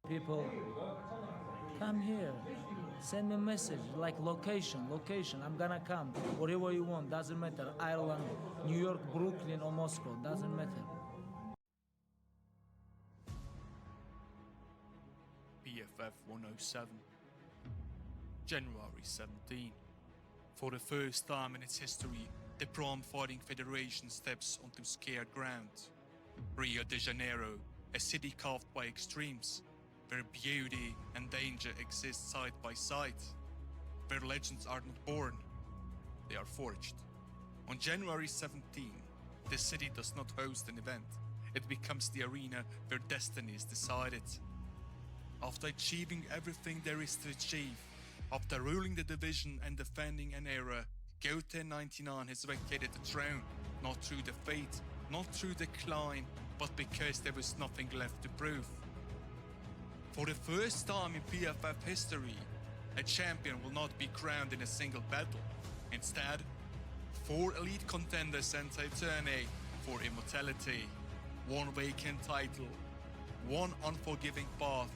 People, come here. Send me a message like location. I'm gonna come. Whatever you want, doesn't matter. Ireland, New York, Brooklyn, or Moscow, doesn't matter. PFF 107, January 17. For the first time in its history, the Prom Fighting Federation steps onto scared ground. Rio de Janeiro, a city carved by extremes, where beauty and danger exist side by side, where legends are not born, they are forged. On January 17, the city does not host an event, it becomes the arena where destiny is decided. After achieving everything there is to achieve, after ruling the division and defending an era, Goten 99 has vacated the throne, not through defeat, not through decline, but because there was nothing left to prove. For the first time in PFF history, a champion will not be crowned in a single battle. Instead, 4 elite contenders enter a tourney for immortality, 1 vacant title, 1 unforgiving path.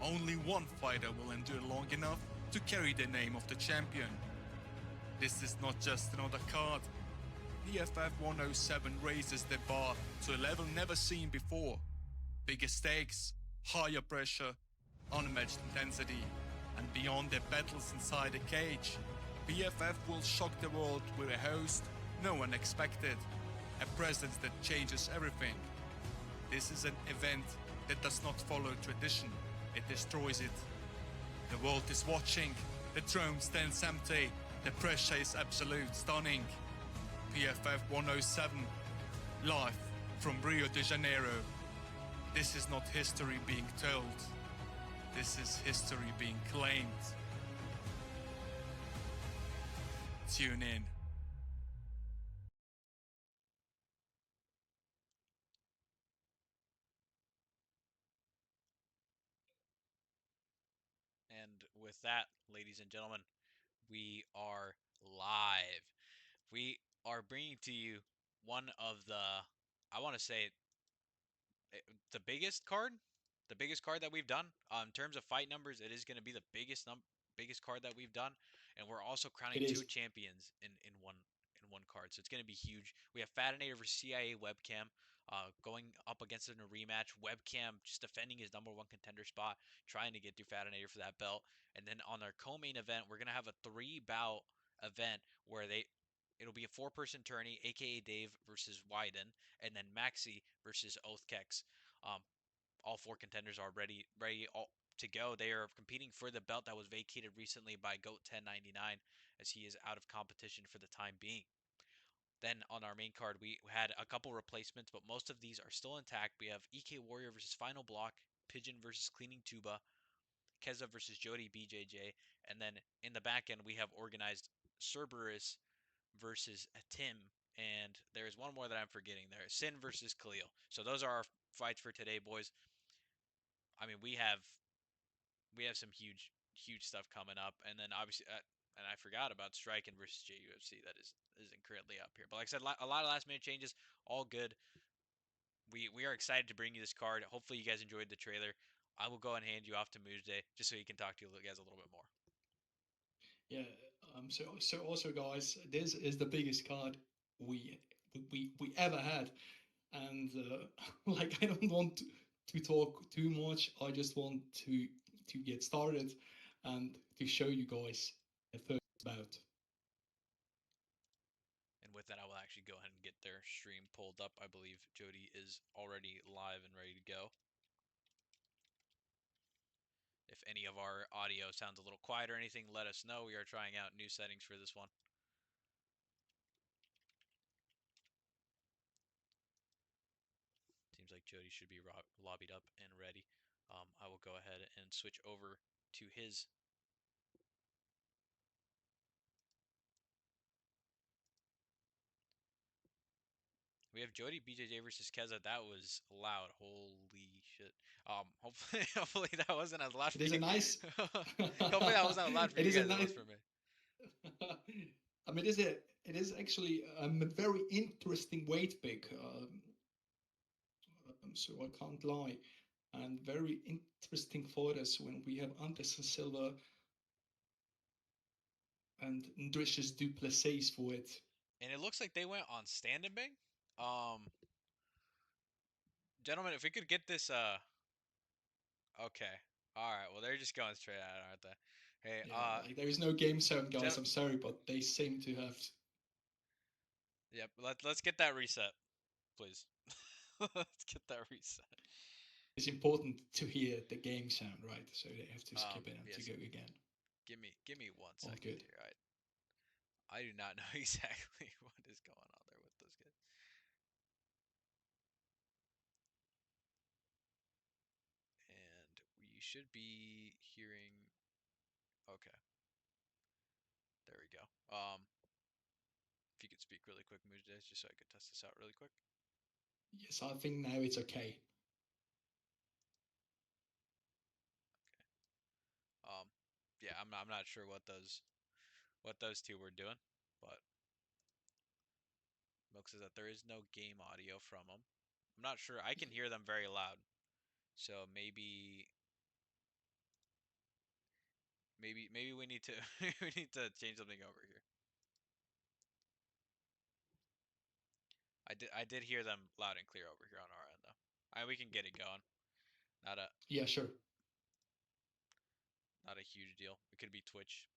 Only 1 fighter will endure long enough to carry the name of the champion. This is not just another card. PFF 107 raises the bar to a level never seen before. Bigger stakes, higher pressure, unmatched intensity, and beyond the battles inside the cage, PFF will shock the world with a host no one expected, a presence that changes everything. This is an event that does not follow tradition, it destroys it. The world is watching, the throne stands empty, the pressure is absolute, stunning. PFF 107, live from Rio de Janeiro. This is not history being told, this is history being claimed. Tune in. And with that, ladies and gentlemen, we are live. We are bringing to you one of the, I want to say, the biggest card that we've done. In terms of fight numbers, it is going to be the biggest card that we've done, and we're also crowning It two is. champions in one card. So it's going to be huge. We have Fatinator versus CIA Webcam. Going up against it in a rematch, Webcam just defending his number 1 contender spot, trying to get through Fatinator for that belt. And then on our co-main event, we're gonna have a 3-bout event where it'll be a 4-person tourney, aka Dave versus Wyden, and then Maxi versus Oathkex. Um, all 4 contenders are ready to go. They are competing for the belt that was vacated recently by Goat 1099, as he is out of competition for the time being. Then on our main card, we had a couple replacements, but most of these are still intact. We have EK Warrior versus Final Block, Pigeon versus Cleaning Tuba, Keza versus Jody BJJ, and then in the back end we have organized Cerberus versus Tim, and there's one more that I'm forgetting there, Sin versus Khalil. So those are our fights for today, boys. I mean, we have some huge stuff coming up, and then obviously, and I forgot about Striking versus JUFC that isn't currently up here. But like I said, a lot of last minute changes, all good. We are excited to bring you this card. Hopefully, you guys enjoyed the trailer. I will go and hand you off to Moose just so he can talk to you guys a little bit more. Yeah. So also, guys, this is the biggest card we we ever had, and like I don't want to talk too much. I just want to get started and to show you guys the first bout. And with that, I will actually go ahead and get their stream pulled up. I believe Jody is already live and ready to go. If any of our audio sounds a little quiet or anything, let us know. We are trying out new settings for this one. Seems like Jody should be lobbied up and ready. I will go ahead and switch over to his. We have Jody BJJ versus Keza. That was loud. Holy shit. Hopefully that wasn't as loud It for is a you. nice. Hopefully that wasn't as loud for It you is a guys as it nice. was for me. I mean, it is actually a very interesting weight pick. So I can't lie, and and very interesting photos when we have Anderson Silva and Dricius Duplessis for it. And it looks like they went on Stand and Bing. Gentlemen, if we could get this okay. Alright, well they're just going straight at it, aren't they? Hey, Yeah, like there is no game zone, guys. Gen- I'm sorry, but they seem to have. yep, let's get that reset, please. Let's get that reset. It's important to hear the game sound, right? So they have to skip it and Yes. to go again. Give me 1 All second good. here. I do not know exactly what is going on there with those guys. And we should be hearing. Okay, there we go. If you could speak really quick, Mujdes, just so I could test this out really quick. Yes, I think now it's okay. Yeah, I'm not sure what those two were doing, but Milk says that there is no game audio from them. I'm not sure. I can hear them very loud, so maybe we need to we need to change something over here. I did hear them loud and clear over here on our end though. We can get it going. Not a Yeah, sure. huge deal. It could be Twitch.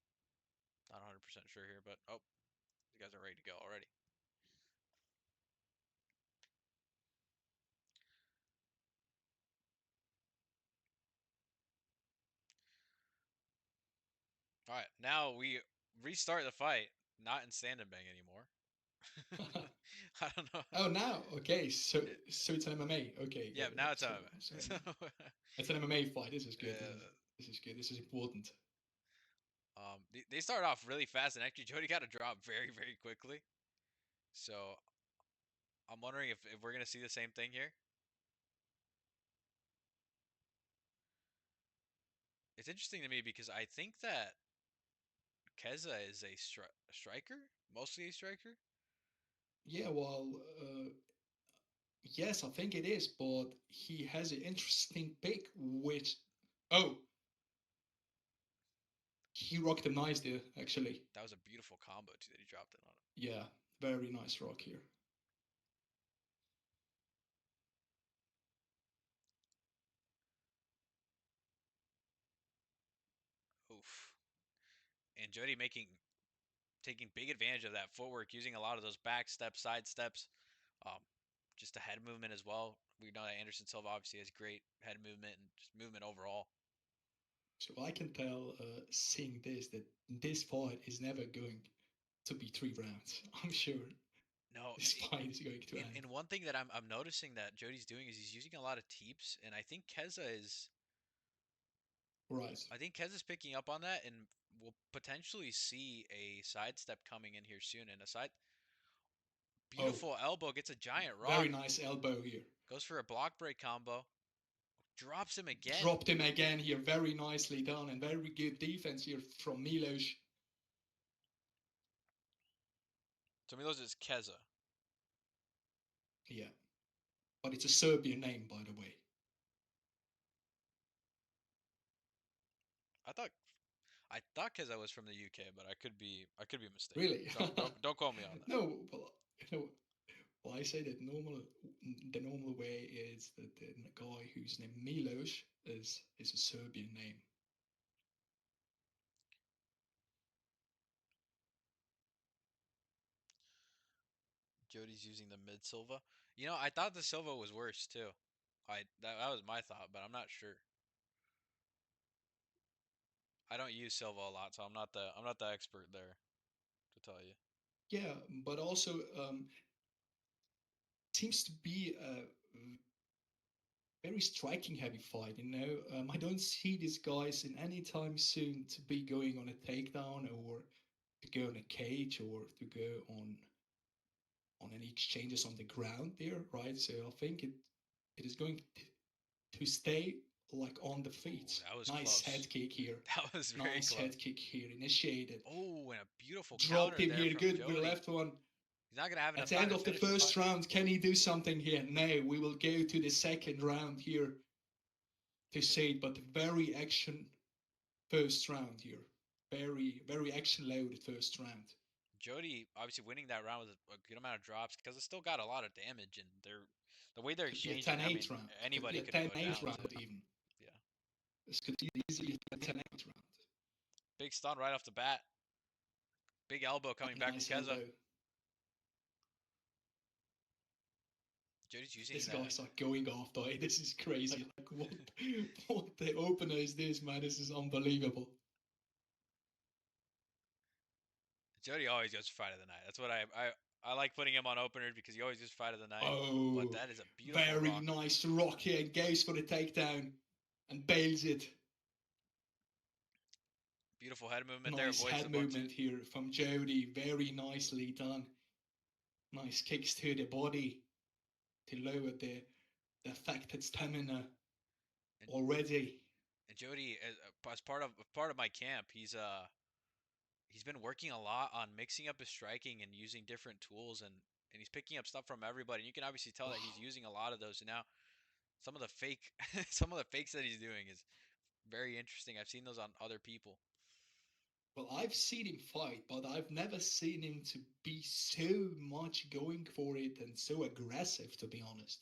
Not 100% sure here, but oh, you guys are ready to go already. All right, now we restart the fight, not in stand and bang anymore. I don't know. Oh, now okay. So it's an MMA. Okay. Yeah, now it's so, MMA. so it's an MMA fight. This is good. Yeah. This is good. This is important. They start off really fast, and actually Jody got a drop very, very quickly. So I'm wondering if we're gonna see the same thing here. It's interesting to me because I think that Keza is a striker, mostly a striker. Yeah. Well. Yes, I think it is, but he has an interesting pick, which he rocked him nice there, actually. That was a beautiful combo too that he dropped in on him. Yeah, very nice rock here. Oof. And Jody taking big advantage of that footwork, using a lot of those back steps, side steps, just a head movement as well. We know that Anderson Silva obviously has great head movement and just movement overall. So I can tell, seeing this, that this fight is never going to be 3 rounds. I'm sure. No, this fight is going to end. And one thing that I'm noticing that Jody's doing is he's using a lot of teeps, and I think Keza is. Right. I think Keza's picking up on that, and we'll potentially see a sidestep coming in here soon. And a beautiful elbow, gets a giant rock. Very nice elbow here. Goes for a block break combo. Drops him again. Dropped him again here. Very nicely done, and very good defense here from Milos. So Milos is Keza. Yeah. But it's a Serbian name, by the way. I thought Keza was from the UK, but I could be mistaken. Really? Don't quote me on that. No, well, I say that the normal way is that the guy who's named Milos is a Serbian name. Jody's using the mid Silva. You know, I thought the Silva was worse too. That was my thought, but I'm not sure. I don't use Silva a lot, so I'm not the expert there to tell you. Yeah, but also seems to be a very striking heavy fight. I don't see these guys in any time soon to be going on a takedown or to go on a cage or to go on any exchanges on the ground there, right? So I think it is going to stay like on the feet. Ooh, that was nice close. Head kick here. That was very nice close. Head kick here, initiated. Oh, and a beautiful dropped counter him there here, from good Jody. with the left one. He's not gonna have enough at the time end to of the finish first fight. round. Can he do something here? No, we will go to the second round here. to say it, but very action first round here. Very, very action loaded first round. Jody obviously winning that round with a good amount of drops because it still got a lot of damage, and the way they're Could be a exchanging. 10 I mean, 8 round. Could be anybody a could 10 go 8 down. round even. Yeah, This could easily be a 10 8 round. big stun right off the bat. Big elbow coming back Nice from Keza. elbow. Jody's using This that. guy's like going after it. This is crazy. Like what the opener is this, man? This is unbelievable. Jody always goes for fight of the night. That's what I like putting him on openers because he always goes fight of the night. Oh, but that is a beautiful very rock. nice rock here, and goes for the takedown and bails it. Beautiful head movement Nice there. head movement here from Jody. Very nicely done. Nice kicks to the body to lower the affected stamina already. And Jody, as part of my camp, he's been working a lot on mixing up his striking and using different tools, and he's picking up stuff from everybody. And you can obviously tell that he's using a lot of those. And now some of the fake some of the fakes that he's doing is very interesting. I've seen those on other people. Well, I've seen him fight, but I've never seen him to be so much going for it and so aggressive, to be honest.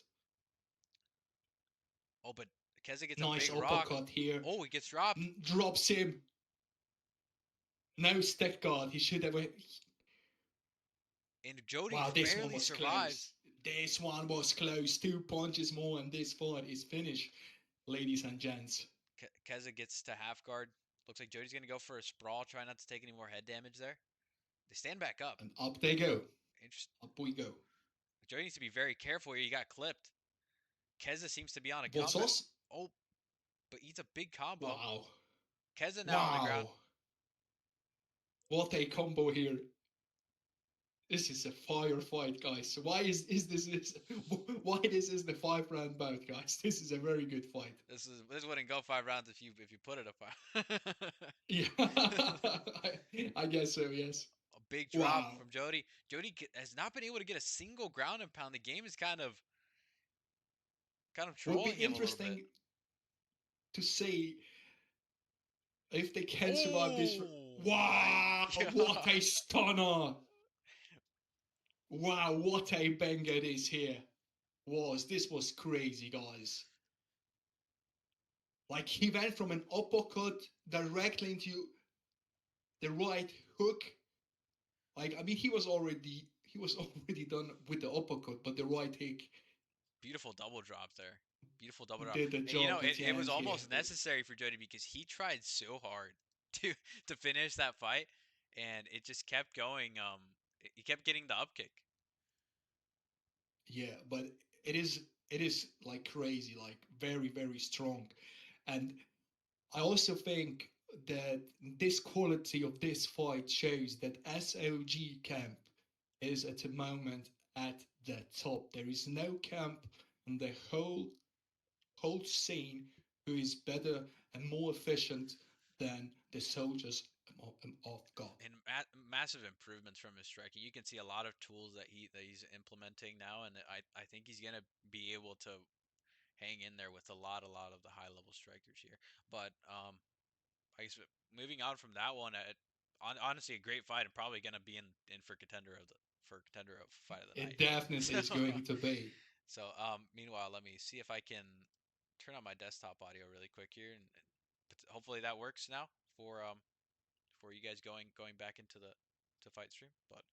Oh, but Keza gets Nice a big rock. uppercut here. Oh, he gets dropped. Drops him. No stick guard. He should have. And Jody this barely one was survives. close. This one was close. 2 punches more, and this fight is finished, ladies and gents. Keza gets to half guard. Looks like Jody's gonna go for a sprawl. Try not to take any more head damage there. They stand back up. And up they go. Interesting. Up we go. Jody needs to be very careful here. He got clipped. Keza seems to be on a What's combo. us? Oh, but he's a big combo. Wow. Keza now on the ground. What a combo here. This is a firefight, guys. Why is this why this is the 5-round bout, guys? This is a very good fight. This wouldn't go 5 rounds if you put it a 5. Yeah, I guess so. Yes. A big drop from Jody. Jody has not been able to get a single ground and pound. The game is kind of trolling Would be him interesting a little bit. to see if they can survive this. Oh Wow! What a stunner! Wow, what a banger this here was. This was crazy, guys. Like, he went from an uppercut directly into the right hook. Like, I mean, he was already done with the uppercut, but the right hook. Beautiful double drop there. Beautiful double drop. Did the job it was at the end almost here. necessary for Jody because he tried so hard to finish that fight, and it just kept going. He kept getting the up kick. Yeah, but it is like crazy, like very, very strong. And I also think that this quality of this fight shows that SOG camp is at the moment at the top. There is no camp in the whole scene who is better and more efficient than the soldiers of God. And massive improvements from his striking. You can see a lot of tools that he's implementing now, and I think he's gonna be able to hang in there with a lot of the high level strikers here. But I guess moving on from that one, honestly a great fight and probably gonna be in for contender of fight of the night. It definitely is going to be. So meanwhile, let me see if I can turn on my desktop audio really quick here, and hopefully that works now for you guys going back into the fight stream. But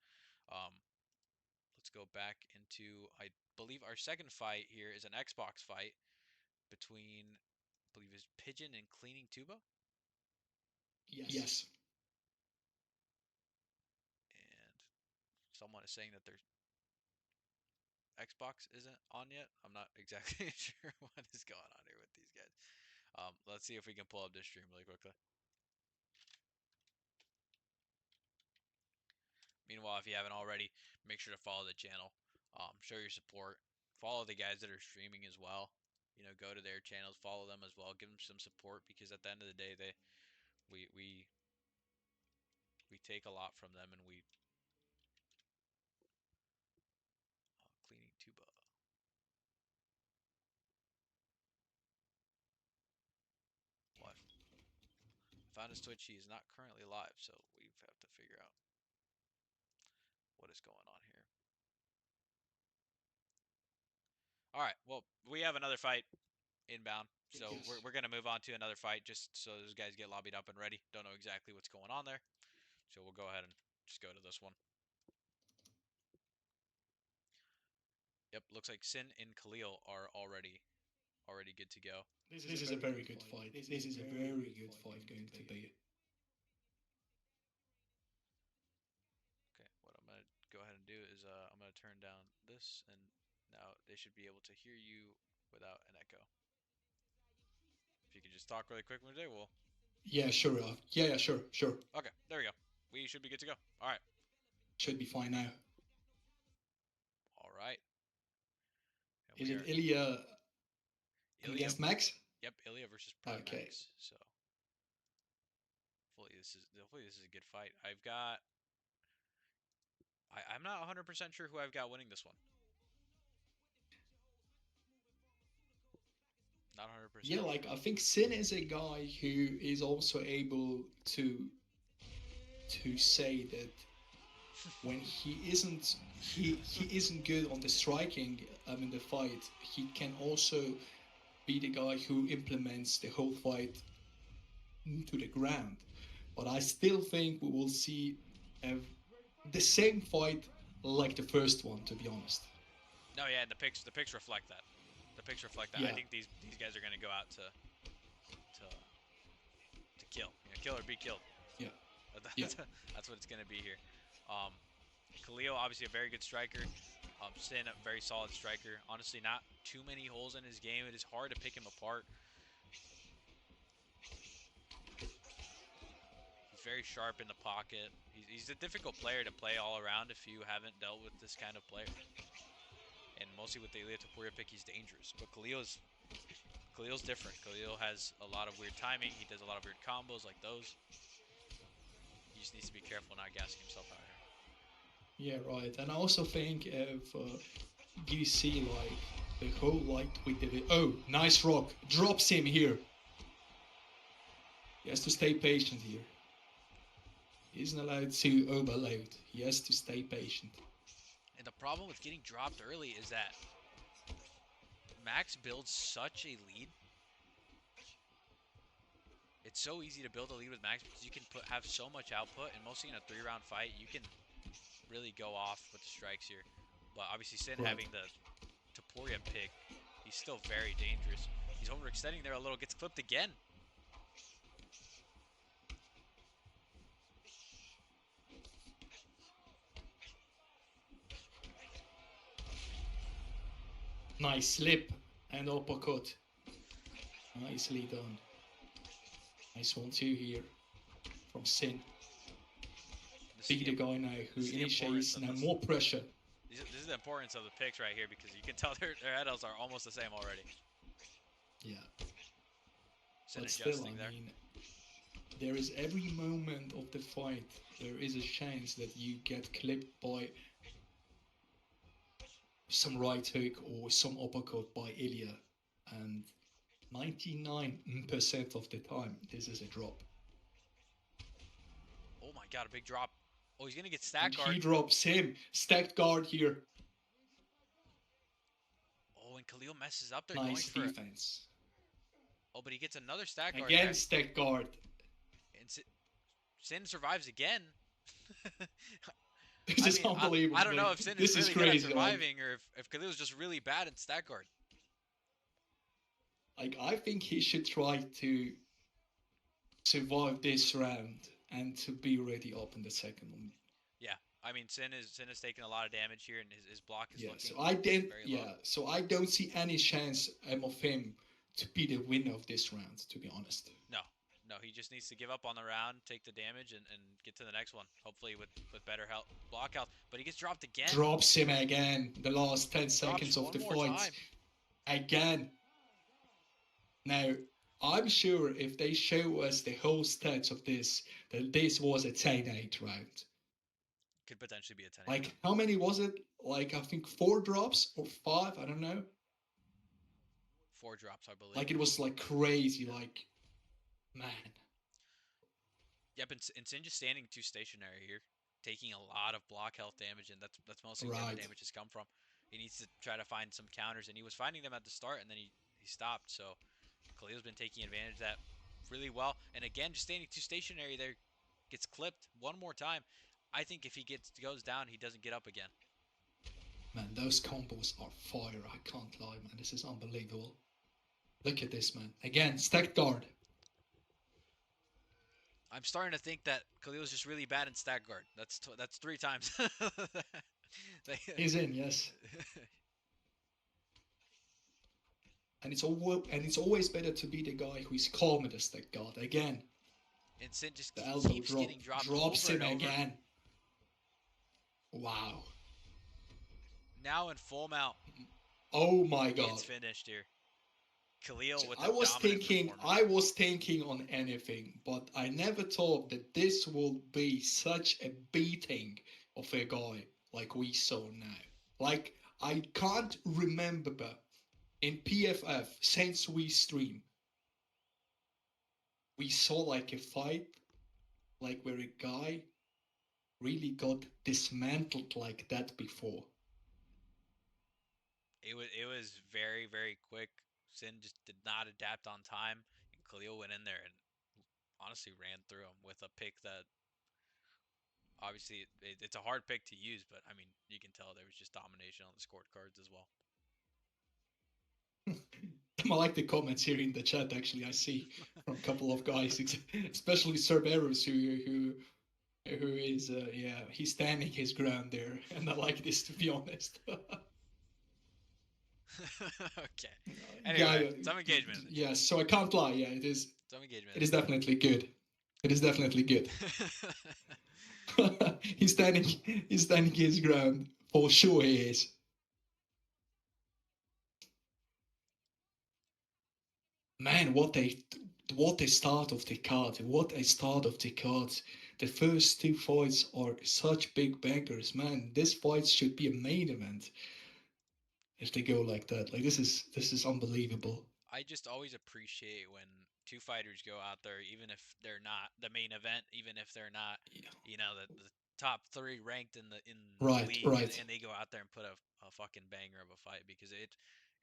let's go back into, I believe our second fight here is an Xbox fight between, I believe is Pigeon and Cleaning Tuba. Yes. And someone is saying that their Xbox isn't on yet. I'm not exactly sure what is going on here with these guys. Let's see if we can pull up this stream really quickly. Meanwhile, if you haven't already, make sure to follow the channel. Show your support. Follow the guys that are streaming as well. You know, go to their channels, follow them as well. Give them some support because at the end of the day, we take a lot from them, and we Cleaning Tuba. found his Twitch. He is not currently live, so we have to figure out what is going on here. All right. Well, we have another fight inbound, so Yes. we're gonna move on to another fight just so those guys get lobbied up and ready. Don't know exactly what's going on there, so we'll go ahead and just go to this one. Yep, looks like Sin and Khalil are already good to go. This is a very good fight. This is a very good fight going to be. Okay, what I'm gonna go ahead and do is I'm gonna turn down this, and now they should be able to hear you without an echo. If you could just talk really quick, Mujay, we'll. Yeah, sure. Yeah, sure. Okay, there we go. We should be good to go. All right. Should be fine now. All right. And Is we it are- Ilya Ilya? against Max? Yep, Ilya versus Prime Okay. Max. So hopefully this is a good fight. I'm not 100% sure who I've got winning this one. Not 100%. Yeah, like I think Sin is a guy who is also able to say that when he isn't good on the striking in the fight, he can also be the guy who implements the whole fight to the ground. But I still think we will see the same fight like the first one, to be honest. No, yeah, and the pics reflect that. The pics reflect that. I Yeah. think these guys are gonna go out to kill. Kill or be killed. Yeah. That's, that's what it's gonna be here. Khalil, obviously a very good striker. Sin, a very solid striker. Honestly, not too many holes in his game. It is hard to pick him apart. He's very sharp in the pocket. He's a difficult player to play all around if you haven't dealt with this kind of player. And mostly with the Ilya Topuria pick, he's dangerous. But Khalil's different. Khalil has a lot of weird timing. He does a lot of weird combos like those. He just needs to be careful not gassing himself out here. Yeah, right. And I also think if you see like the whole like with the nice rock drops him here. He has to stay patient here. He isn't allowed to overload. He has to stay patient. And the problem with getting dropped early is that Max builds such a lead. It's so easy to build a lead with Max because you can have so much output, and mostly in a 3-round fight, you can really go off with the strikes here. But obviously Sin Right. having the Topuria pick, he's still very dangerous. He's overextending there a little, gets clipped again. Nice slip and uppercut. Nicely done. Nice 1-2 here from Sin. This Be is the guy now who this is the initiates importance of now this. more pressure. This is the importance of the picks right here because you can tell their headles are almost the same already. Yeah. Sin But still, adjusting I there. mean, there is every moment of the fight, there is a chance that you get clipped by some right hook or some uppercut by Ilya. And 99% of the time, this is a drop. Oh my god, a big drop. Oh, he's gonna get And stack he guard. drops him. Stacked guard here. Oh, and Khalil messes up. They're Nice going for it. defense. Oh, but he gets another stack guard Again, there. stacked guard. And Sin survives again. This is unbelievable. I don't know man. if Sin This is is really good at crazy. Like, surviving or if Khalil's just really bad at stack guard. I think he should try to survive this round and to be ready up in the second one. Yeah, I mean Sin is taking a lot of damage here, and his block is Yeah, looking so I didn't. very low. Yeah, so I don't see any chance of him to be the winner of this round. To be honest. No, he just needs to give up on the round, take the damage, and get to the next one. Hopefully with better health, block health. But he gets dropped again. Drops him again. The last 10 Drops seconds of one the more fight. time. Again. Now, I'm sure if they show us the whole stats of this, that this was a 10-8 round. Could potentially be a 10. Like, how many was it? Like, I think 4 drops or 5, I don't know. 4 drops, I believe. Like, it was like crazy, like, man. Yep, and Sin just standing too stationary here, taking a lot of block health damage, and that's mostly where the Right. damage has come from. He needs to try to find some counters, and he was finding them at the start, and then he stopped. So Khalil's been taking advantage of that really well. And again, just standing too stationary there, gets clipped one more time. I think if he goes down, he doesn't get up again. Man, those combos are fire. I can't lie, man. This is unbelievable. Look at this, man. Again, stacked guard. I'm starting to think that Khalil's just really bad in stack guard. That's 3 times. He's in, yes. And it's always better to be the guy who is calm in the stack guard. Again, And Sin just the elbow keeps drop getting dropped drops over him and over. again. Wow. Now in full mount, Oh my god. it's finished here. Khalil with I a was dominant thinking on anything, but I never thought that this will be such a beating of a guy like we saw now. Like, I can't remember in PFF since we stream, we saw like a fight like where a guy really got dismantled like that before. It was very, very quick. Sin just did not adapt on time, and Khalil went in there and honestly ran through him with a pick that obviously it's a hard pick to use, but I mean you can tell there was just domination on the scorecards as well. I like the comments here in the chat. Actually, I see from a couple of guys, especially Cerberus, who is he's standing his ground there, and I like this, to be honest. Okay. Anyway, some engagement. Yes, so I can't lie. Yeah, it is. Some engagement. It is definitely good. It is definitely good. He's standing his ground for sure. He is. Man, what a start of the card! What a start of the cards! The first 2 fights are such big bangers, man. This fight should be a main event if they go like that. Like, this is unbelievable. I just always appreciate when 2 fighters go out there, even if they're not the main event, even if they're not, you know, the top 3 ranked in the league, right. and they go out there and put a fucking banger of a fight, because it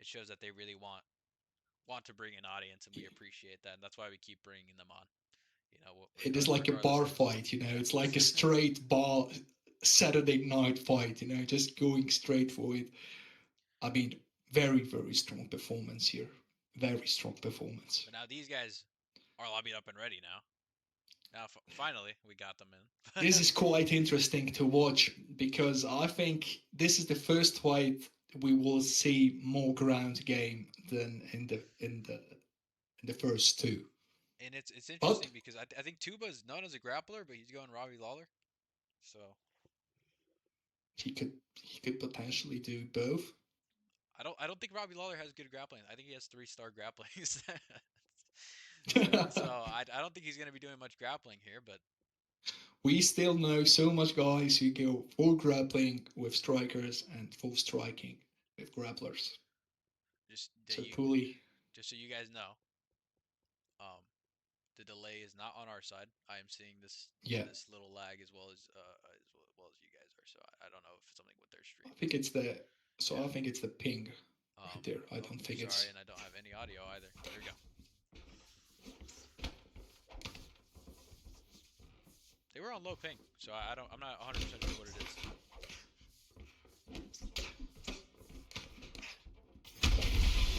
shows that they really want to bring an audience, and we appreciate that, and that's why we keep bringing them on. You know, it is like a bar fight. You know, it's like a straight bar Saturday night fight. You know, just going straight for it. I mean, very, very strong performance here. Very strong performance. But now these guys are lobbied up and ready now. Now, finally, we got them in. This is quite interesting to watch, because I think this is the first fight we will see more ground game than in the first 2. And it's interesting because I think Tuba is known as a grappler, but he's going Robbie Lawler. So he could potentially do both. I don't think Robbie Lawler has good grappling. I think he has 3-star grappling. So I don't think he's going to be doing much grappling here, but we still know so much guys who go full grappling with strikers and full striking with grapplers. Just so so you guys know, the delay is not on our side. I am seeing this little lag as well as you guys are. So I don't know if it's something with their stream. I think it's the ping right there. I don't think it's. Sorry, and I don't have any audio either. There we go. They were on low ping, so I'm not 100% sure what it is.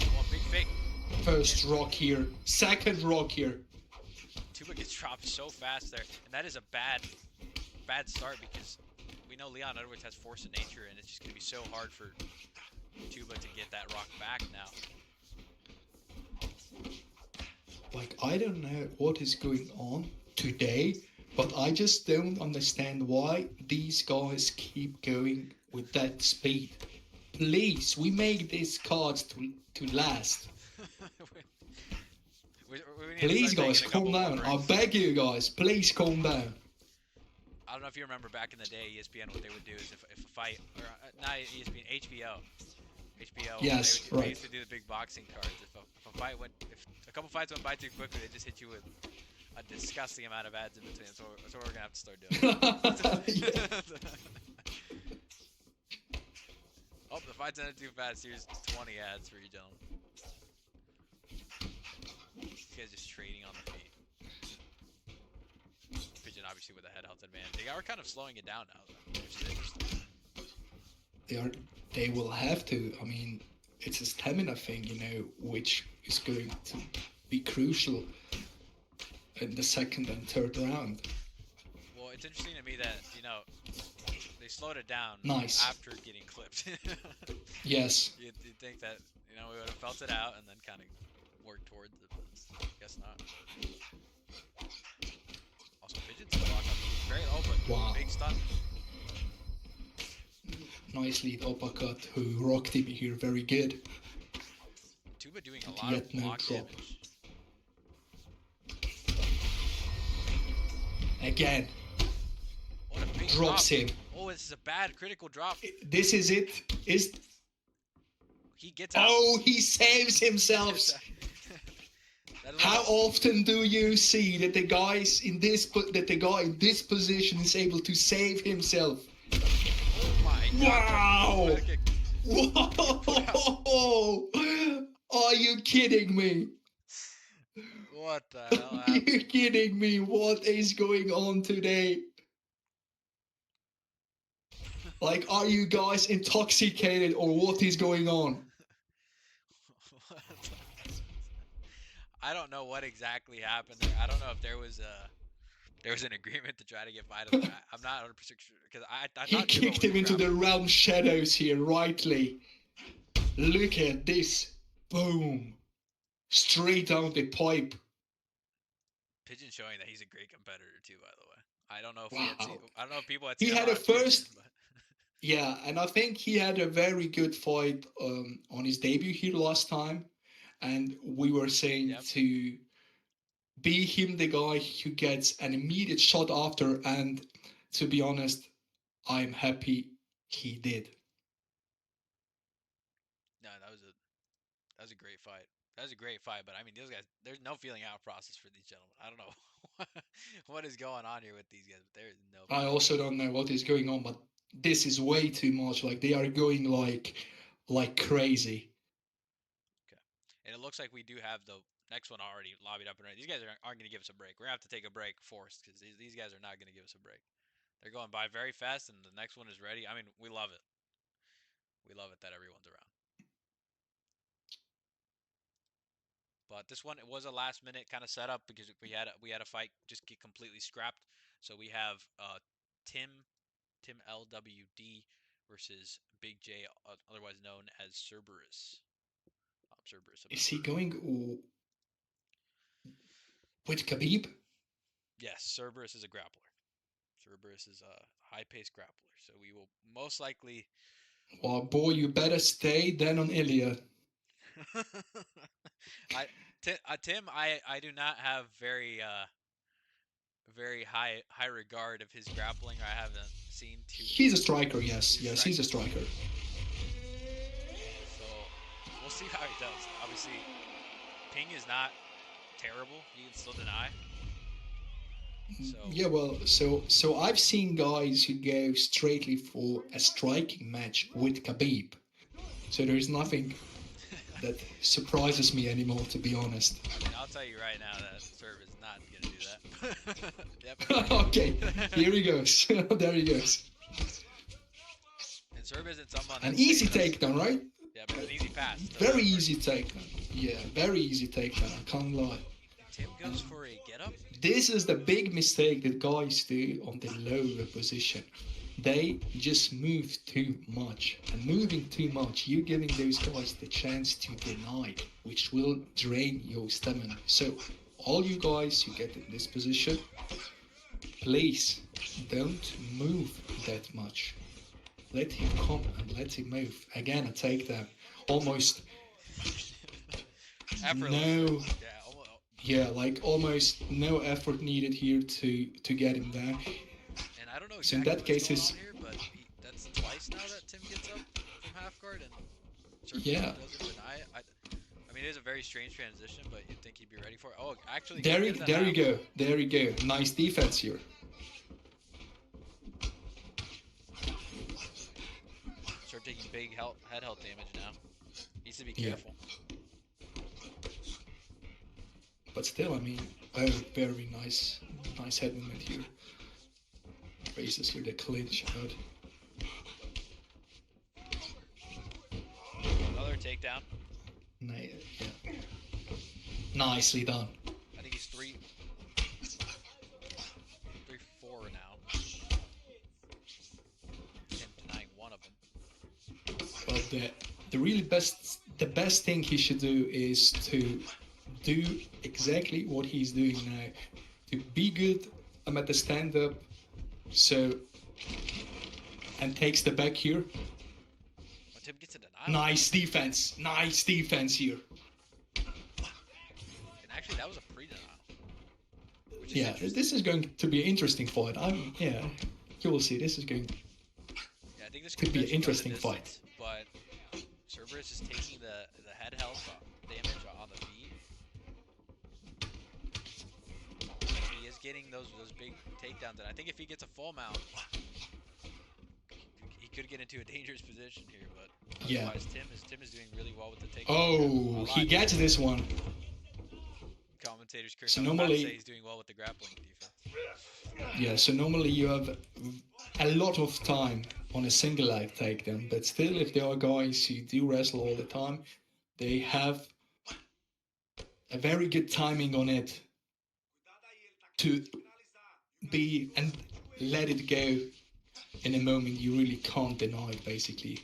Oh, big fake. First rock here, second rock here. Tuba gets dropped so fast there, and that is a bad start, because we know Leon Edwards has force of nature, and it's just going to be so hard for Tuba to get that rock back now. Like, I don't know what is going on today, but I just don't understand why these guys keep going with that speed. Please, we make these cards to last. Please, guys, calm down. I beg you guys, please calm down. I don't know if you remember back in the day, ESPN, what they would do is if a fight, or not ESPN, HBO, yes, they used to do the big boxing cards. If a couple fights went by too quickly, they just hit you with a disgusting amount of ads in between. So we're gonna have to start doing. Yeah. Oh, the fight's ended too fast. Here's 20 ads for you, gentlemen. These guys just trading on the feet. Pigeon obviously with a head health advantage. They are kind of slowing it down now, though, which is interesting. They will have to. I mean, it's a stamina thing, you know, which is going to be crucial in the second and third round. Well, it's interesting to me that, you know, they slowed it down Nice. after getting clipped. Yes. You'd think that, you know, we would have felt it out and then kind of worked towards it, but I guess not. Also, Pigeon's gonna lock up. Very low, but Wow. big stun. Nice lead uppercut who rocked him here very good. Tuba doing a And lot yet of no block drop. damage. Again, What a big drops drop. him. Oh, this is a bad critical drop. This is it. He gets out. Oh, he saves himself. That is How what- often do you see that the guy in this position is able to save himself? Oh my Wow. God. Kick. Whoa! Are you kidding me? What the hell Are happened? you kidding me? What is going on today? Like, are you guys intoxicated or what is going on? I don't know what exactly happened there. I don't know if there was an agreement to try to get by to the I'm not 100% sure because I He thought Tuba kicked was him into the grappling. realm shadows here, rightly. Look at this. Boom. Straight down the pipe. Pigeon showing that he's a great competitor too, by the way. I don't know if Wow. I don't know if people had He seen him had a on Pigeon, first- but Yeah, and I think he had a very good fight on his debut here last time. And we were saying Yep. to be him the guy who gets an immediate shot after. And to be honest, I'm happy he did. no, that was a great fight. That was a great fight, but I mean, those guys, there's no feeling out process for these gentlemen. I don't know what is going on here with these guys, but there's no. I also don't know what is going on, but this is way too much. Like they are going like crazy. And it looks like we do have the next one already lobbied up and ready. These guys aren't going to give us a break. We're going to have to take a break forced because these guys are not going to give us a break. They're going by very fast, and the next one is ready. I mean, we love it. We love it that everyone's around. But this one, it was a last-minute kind of setup because we had a fight just get completely scrapped. So we have Tim LWD versus Big J, otherwise known as Cerberus. Cerberus. Is he going with Khabib? Yes, Cerberus is a grappler. Cerberus is a high-paced grappler, so we will most likely. Well, boy, you better stay then on Ilya. Tim, I do not have very high regard of his grappling. I haven't seen too. He's a striker, yes, he's a striker. So we'll see how he does. Obviously, ping is not terrible. He can still deny. So Yeah, well, so I've seen guys who go straightly for a striking match with Khabib. So there's nothing that surprises me anymore, to be honest. I mean, I'll tell you right now that Serve is not gonna do that. Yep. Okay, here he goes. There he goes. And Serve isn't someone. An that's easy taking us- takedown, right? Yeah, but an easy pass. Very easy takedown. Yeah, very easy takedown. I can't lie. Tim goes for a get up. This is the big mistake that guys do on the lower position. They just move too much. And moving too much, you're giving those guys the chance to deny, which will drain your stamina. So, all you guys who get in this position, please don't move that much. Let him come and let him move. Again, a takedown. Almost Effortless. no. Yeah, almost, Yeah, like almost no effort needed here to get him down. and I don't know So in exactly that what's case, going it's- on here, but that's twice now that Tim gets up from half guard and Serve Yeah. doesn't deny it. I mean, it is a very strange transition, but you'd think he'd be ready for it. Oh, actually, There gives that you out. go. There you go. Nice defense here. Start taking big head health damage now. Needs to be Yeah. careful. But still, I mean, very, very nice head movement here. Raises here the clinch out. Another takedown. Yeah. Nicely done. I think he's 3-4 now. Him denying one of them. But the best thing he should do is to do exactly what he's doing now. To be good at the stand-up, and takes the back here. When Tim gets a denial. Nice defense here. And actually, that was a pre-denial. Which is Yeah, interesting. this is going to be an interesting fight. You will see. This is going. Yeah, I think this could be an eventually go the interesting distance, But Cerberus is taking the head health damage on the feet. He is getting those big takedowns, and I think if he gets a full mount, he could get into a dangerous position here. But Yeah. otherwise, Tim is doing really well with the takedown. Oh, he gets this one. Commentators curse. So I'm about to normally- say he's doing well with the grappling defense. Yeah, so normally you have a lot of time on a single leg takedown, but still, if there are guys who do wrestle all the time, they have a very good timing on it to be and let it go in a moment you really can't deny it, basically.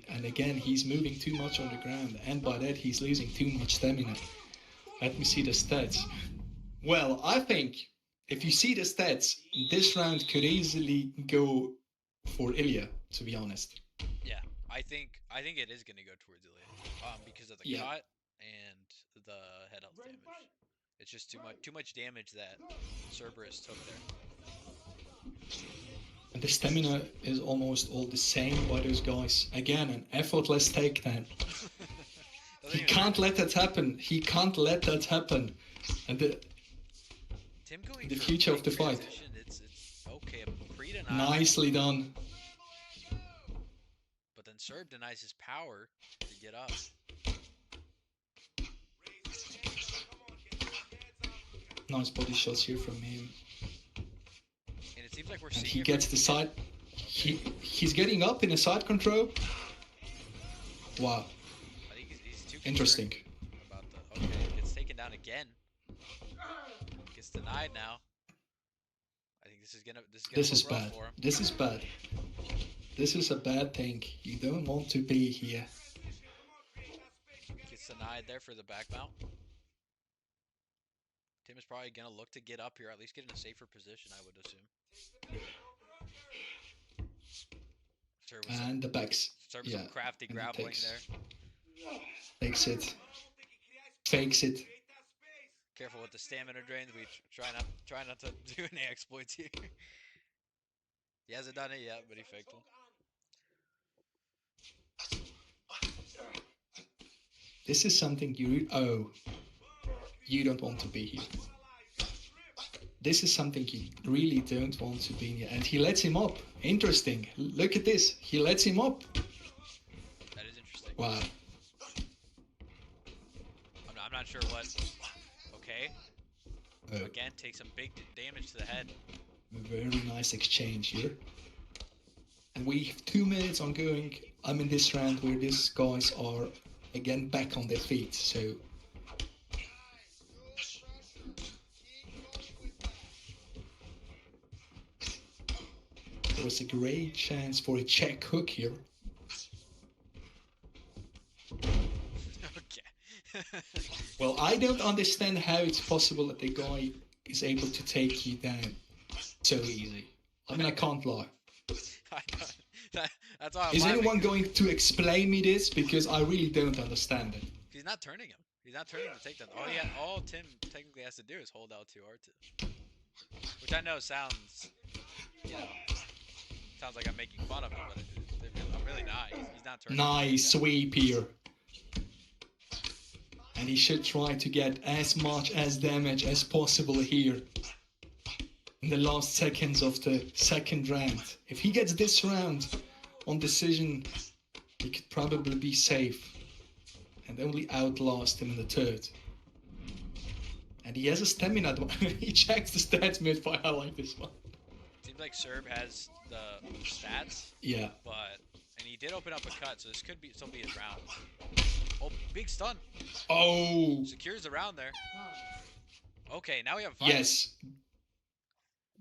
And again, he's moving too much on the ground, and by that he's losing too much stamina. Let me see the stats. Well, I think if you see the stats, this round could easily go for Ilya, to be honest. Yeah, I think it is going to go towards Ilya, because of the Yeah. cut and the head health damage. It's just too much damage that Cerberus took there. And the stamina is almost all the same by those guys. Again, an effortless takedown. Doesn't He even can't hurt. let that happen. He can't let that happen. And Tim going the for a future of big the fight. transition, it's okay. A pre-denial, nicely done. but then Cerb denies his power to get up. Nice body shots here from him. And it seems like we're And seeing he it gets from- the side. He's getting up in a side control. Wow, I think he's too concerned interesting. about the. Okay, gets taken down again. Gets denied now. I think this is gonna This is look rough bad. for him. This is bad. This is a bad thing. You don't want to be here. Gets denied there for the back mount. Tim is probably gonna look to get up here, at least get in a safer position, I would assume. Service And the backs. some yeah, crafty and the grappling takes. there. Takes it. Fakes it. Careful with the stamina drains. We try not to do any exploits here. He hasn't done it yet, but he faked them. This is something you don't want to be here. This is something you really don't want to be here. And he lets him up. Interesting. Look at this. He lets him up. That is interesting. Wow. I'm not sure what. Okay. Oh, Again, take some big damage to the head. very nice exchange here. And we have 2 minutes ongoing. I'm in this round where these guys are again back on their feet. So there was a great chance for a check hook here. Okay. Well, I don't understand how it's possible that the guy is able to take you down so easy. I mean, I can't lie. I know. That's why I'm Is laughing, anyone 'cause going to explain me this? Because I really don't understand it. He's not turning him. He's not turning him to take that. All Tim technically has to do is hold L2 R2. Which I know sounds, sounds like I'm making fun of him, but I'm Really not. He's not turning. Nice sweep here. And he should try to get as much as damage as possible here in the last seconds of the second round. If he gets this round on decision, he could probably be safe and only outlast him in the third. And he has a stamina. He checks the stats mid-fight. I like this one. Seems like Serb has the stats, Yeah. and he did open up a cut, so this could still be his round. Oh, big stun. Oh, Secures the round there. Okay, now we have a fight. yes.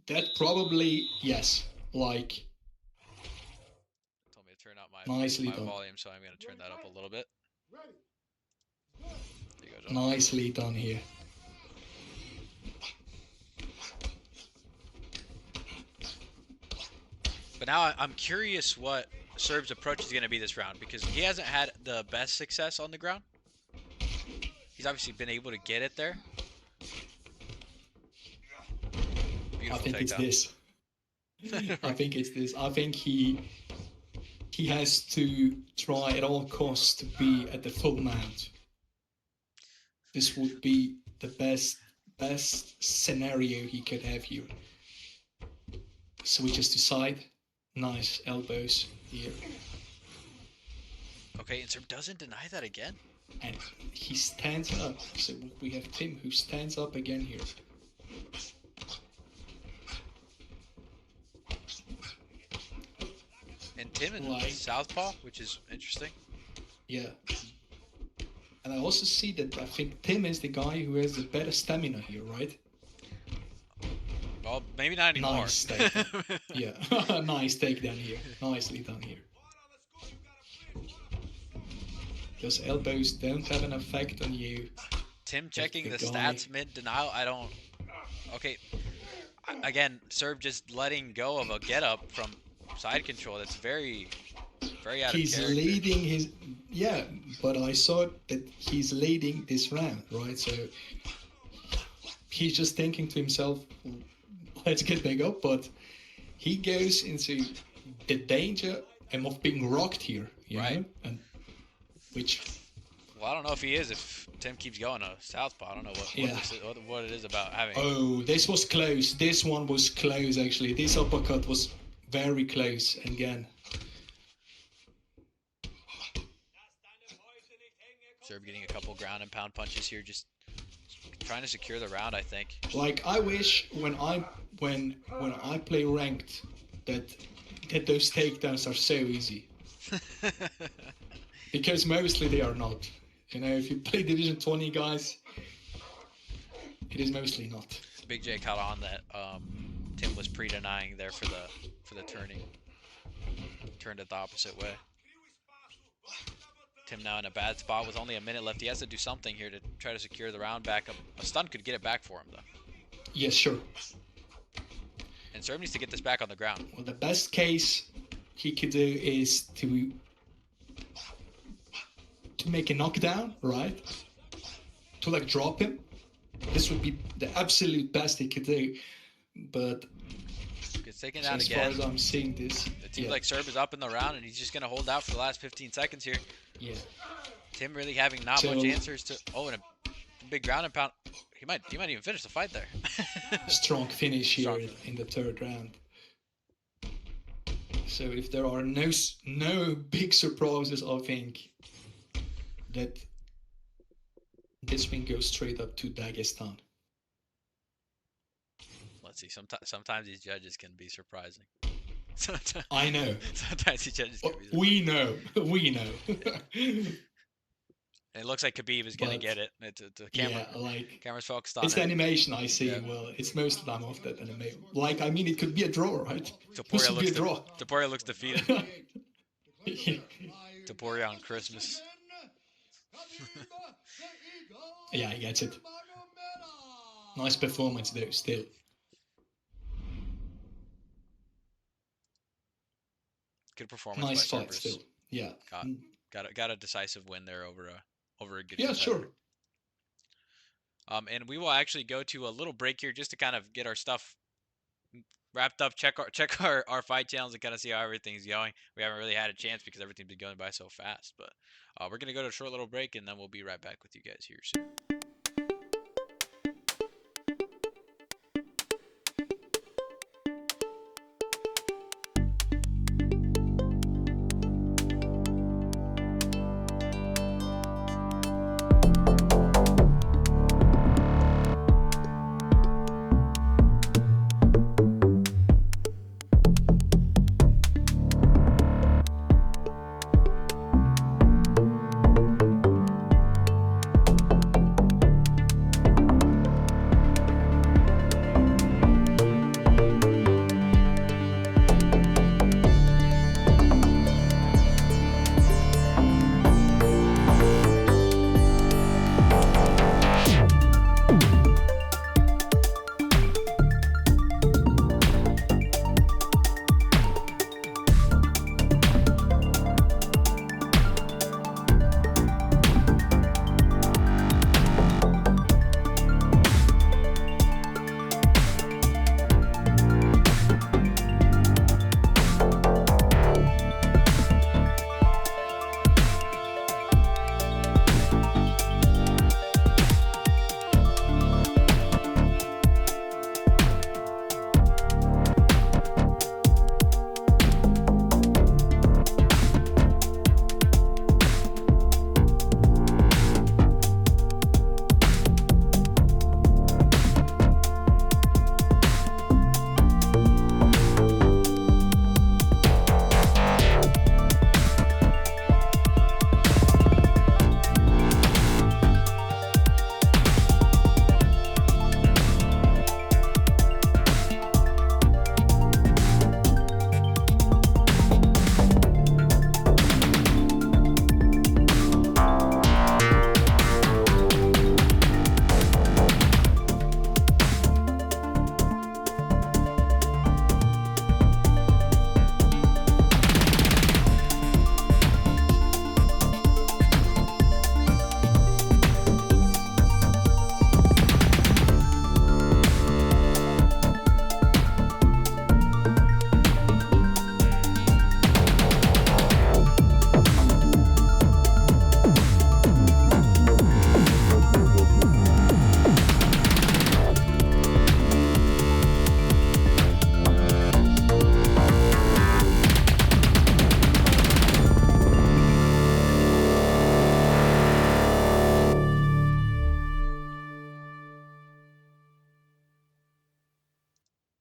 That probably, yes. Like, Told me to turn up nicely my done. volume, so I'm going to turn that up a little bit. There you go, John. Nicely done here. But now I'm curious what Serb's approach is going to be this round, because he hasn't had the best success on the ground. He's obviously been able to get it there. Beautiful I think it's takedown. this. I think it's this. I think he has to try at all costs to be at the full mount. This would be the best scenario he could have here. Switches to side. Nice elbows here. Okay, and Serb doesn't deny that again. And he stands up. So we have Tim who stands up again here. And Tim in Like- southpaw, which is interesting. Yeah. And I also see that I think Tim is the guy who has the better stamina here, right? Well, maybe not anymore. Nice takedown. Yeah. Nice takedown here. Nicely done here. Those elbows don't have an effect on you. Tim checking the the guy. stats mid denial. I don't. Okay. Again, Serb just letting go of a get up from side control. That's very out He's of character. leading his... Yeah, but I saw that he's leading this round, right? So he's just thinking to himself, let's get back up, but he goes into the danger of being rocked here, you Right. know? And which, Well, I don't know if he is. If Tim keeps going to southpaw, I don't know Yeah. what it is about having. oh, this was close. This one was close, actually. This uppercut was very close again. Serb getting a couple ground and pound punches here, just trying to secure the round. I think. Like, I wish when I play ranked that those takedowns are so easy. Because mostly they are not. You know, if you play Division 20 guys, it is mostly not. Big J caught on that Tim was pre-denying there for the turning. Turned it the opposite way. Tim now in a bad spot with only a minute left. He has to do something here to try to secure the round back up. A stun could get it back for him though. Yes, sure. And Serb needs to get this back on the ground. Well, the best case he could do is to make a knockdown, right? To like drop him. This would be the absolute best he could do. But Gets taken down as far again. as I'm seeing this, It seems like Serb is up in the round and he's just gonna hold out for the last 15 seconds here. yeah. Tim really having not So- much answers to. Oh, and a big ground and pound. He might even finish the fight there. Strong finish here Strong. in the third round. So if there are no big surprises, I think that this win goes straight up to Dagestan. Let's see. Sometimes these judges can be surprising. Sometimes I know. these judges can be surprising. We know. We know. And it looks like Khabib is gonna But- get it. It's the camera. Yeah, like Camera's focused on it's the it. animation I see. Yeah. Well, it's most of the time off that animation. Like, I mean, it could be a draw, right? This Topuria would be looks, a draw. Topuria looks defeated. Topuria on Christmas. Yeah, he gets it. Nice performance though, still. Good performance Nice by fight Cerberus. still. Yeah. Got- Mm. Got a decisive win there over a good Yeah, competitor. sure. And we will actually go to a little break here just to kind of get our stuff wrapped up. Check our fight channels and kind of see how everything's going. We haven't really had a chance because everything's been going by so fast. But we're gonna go to a short little break and then we'll be right back with you guys here soon.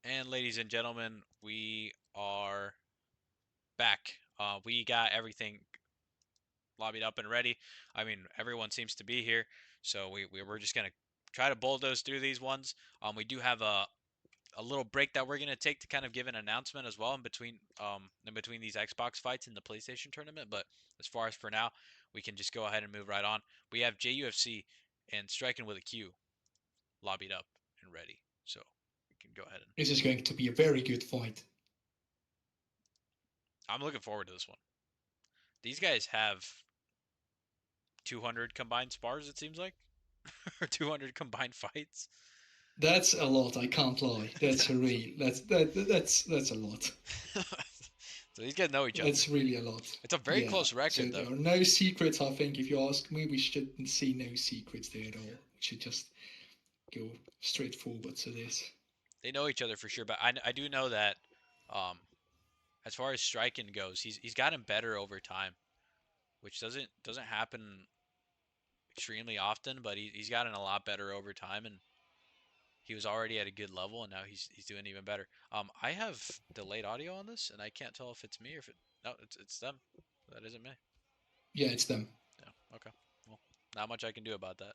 And ladies and gentlemen, we are back. We got everything lobbied up and ready. I mean, everyone seems to be here, so we're just gonna try to bulldoze through these ones. We do have a little break that we're gonna take to kind of give an announcement as well in between these Xbox fights in the PlayStation tournament. But as far as for now, we can just go ahead and move right on. We have JUFC and Striking with a Q lobbied up and ready, so we can go ahead and. This is going to be a very good fight. I'm looking forward to this one. These guys have 200 combined spars, it seems like, or 200 combined fights. That's a lot. I can't lie. That's a real. That's a lot. So these guys know each other. That's really a lot. It's a very close record, so though. There are no secrets. I think if you ask me, we shouldn't see no secrets there at all. We should just go straight forward to this. They know each other for sure, but I do know that, as far as striking goes, he's gotten better over time, which doesn't happen extremely often, but he's gotten a lot better over time, and he was already at a good level, and now he's doing even better. I have delayed audio on this, and I can't tell if it's me or if no, it's them. That isn't me. Yeah, it's them. Yeah. Okay. Well, not much I can do about that.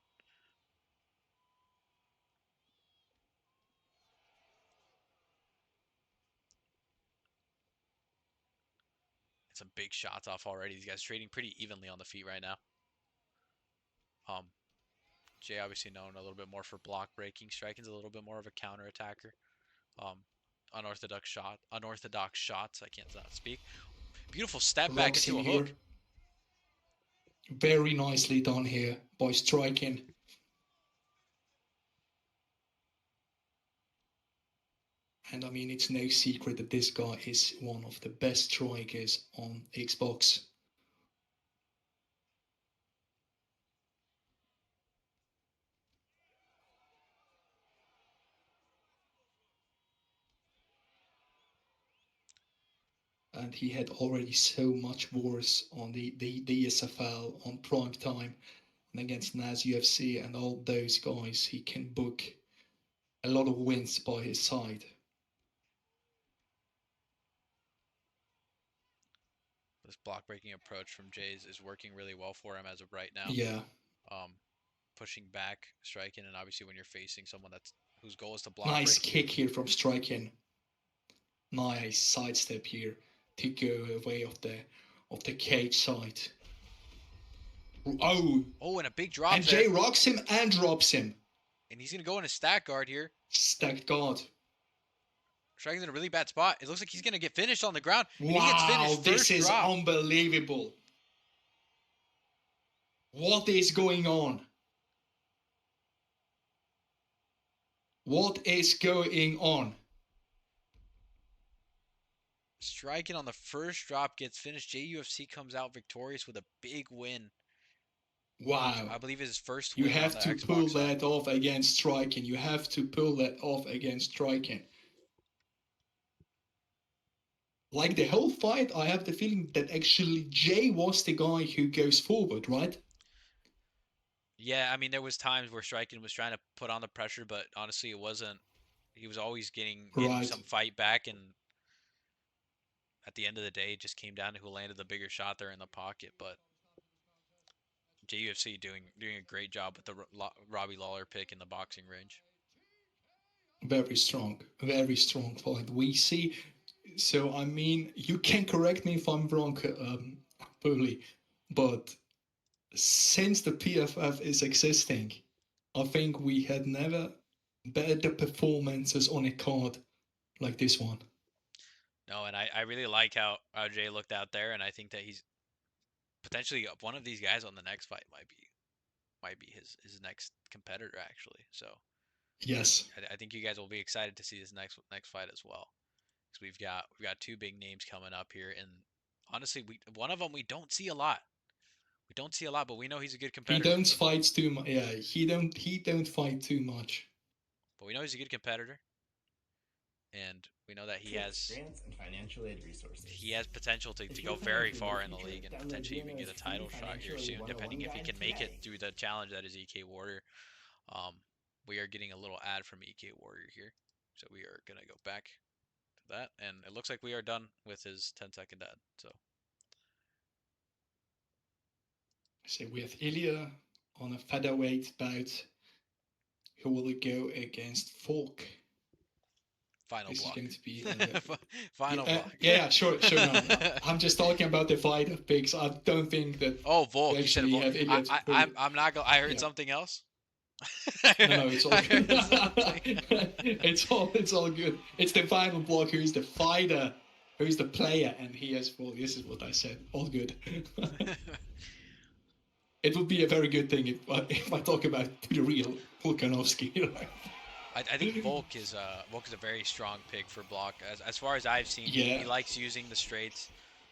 Some big shots off already. These guys trading pretty evenly on the feet right now. Jay obviously known a little bit more for block breaking. Striking's a little bit more of a counter attacker. Unorthodox shots. I can't speak. Beautiful step back into a hook. Very nicely done here by Striking. And I mean, it's no secret that this guy is one of the best strikers on Xbox. And he had already so much worse on the ESFL, on prime time, and against NAS UFC and all those guys. He can book a lot of wins by his side. This block breaking approach from Jays is working really well for him as of right now. Yeah. Pushing back, striking, and obviously when you're facing someone whose goal is to block. Nice kick here from striking. Nice sidestep here to go away of the cage side. Oh, and a big drop. And Jay rocks him and drops him. And he's gonna go in a stack guard here. Stacked guard. Striking's in a really bad spot. It looks like he's gonna get finished on the ground. Wow, he gets finished this is drop. unbelievable. What is going on? What is going on? Striking on the first drop gets finished. JUFC comes out victorious with a big win. Wow. I believe his first win. You have to Xbox pull that off against Striking. You have to pull that off against Striking. Like the whole fight, I have the feeling that actually Jay was the guy who goes forward, right? Yeah, I mean, there was times where Striking was trying to put on the pressure, but honestly, it wasn't. He was always getting some fight back, and at the end of the day, it just came down to who landed the bigger shot there in the pocket. But JUFC doing a great job with the Robbie Lawler pick in the boxing range. Very strong fight. We see. So I mean, you can correct me if I'm wrong, Bully, but since the PFF is existing, I think we had never better performances on a card like this one. No, and I really like how Jay looked out there, and I think that he's potentially one of these guys on the next fight might be his next competitor actually. So yes, I think you guys will be excited to see this next fight as well, because we've got two big names coming up here, and honestly, one of them we don't see a lot. We don't see a lot, but we know he's a good competitor. He don't fight too much. Yeah, he don't fight too much. But we know he's a good competitor, and we know that he has experience and financial aid resources. He has potential to go very far in the league and potentially even get a title shot here soon, depending if he can make it through the challenge that is EK Warrior. We are getting a little ad from EK Warrior here, so we are gonna go back to that, and it looks like we are done with his 10-second ad. So we have Ilya on a featherweight bout who will go against Volk. Final this block. Is going to be final block. Yeah, sure. No. I'm just talking about the fight of picks. I don't think that. Oh, Volk. You said Volk. I'm not going. I heard something else. No, it's all good. it's all good. It's the final block. Who's the fighter? Who's the player? And he has Volk. This is what I said. All good. It would be a very good thing if I talk about the real Volkanovski. I think Volk is a very strong pick for block. As far as I've seen, he likes using the straights,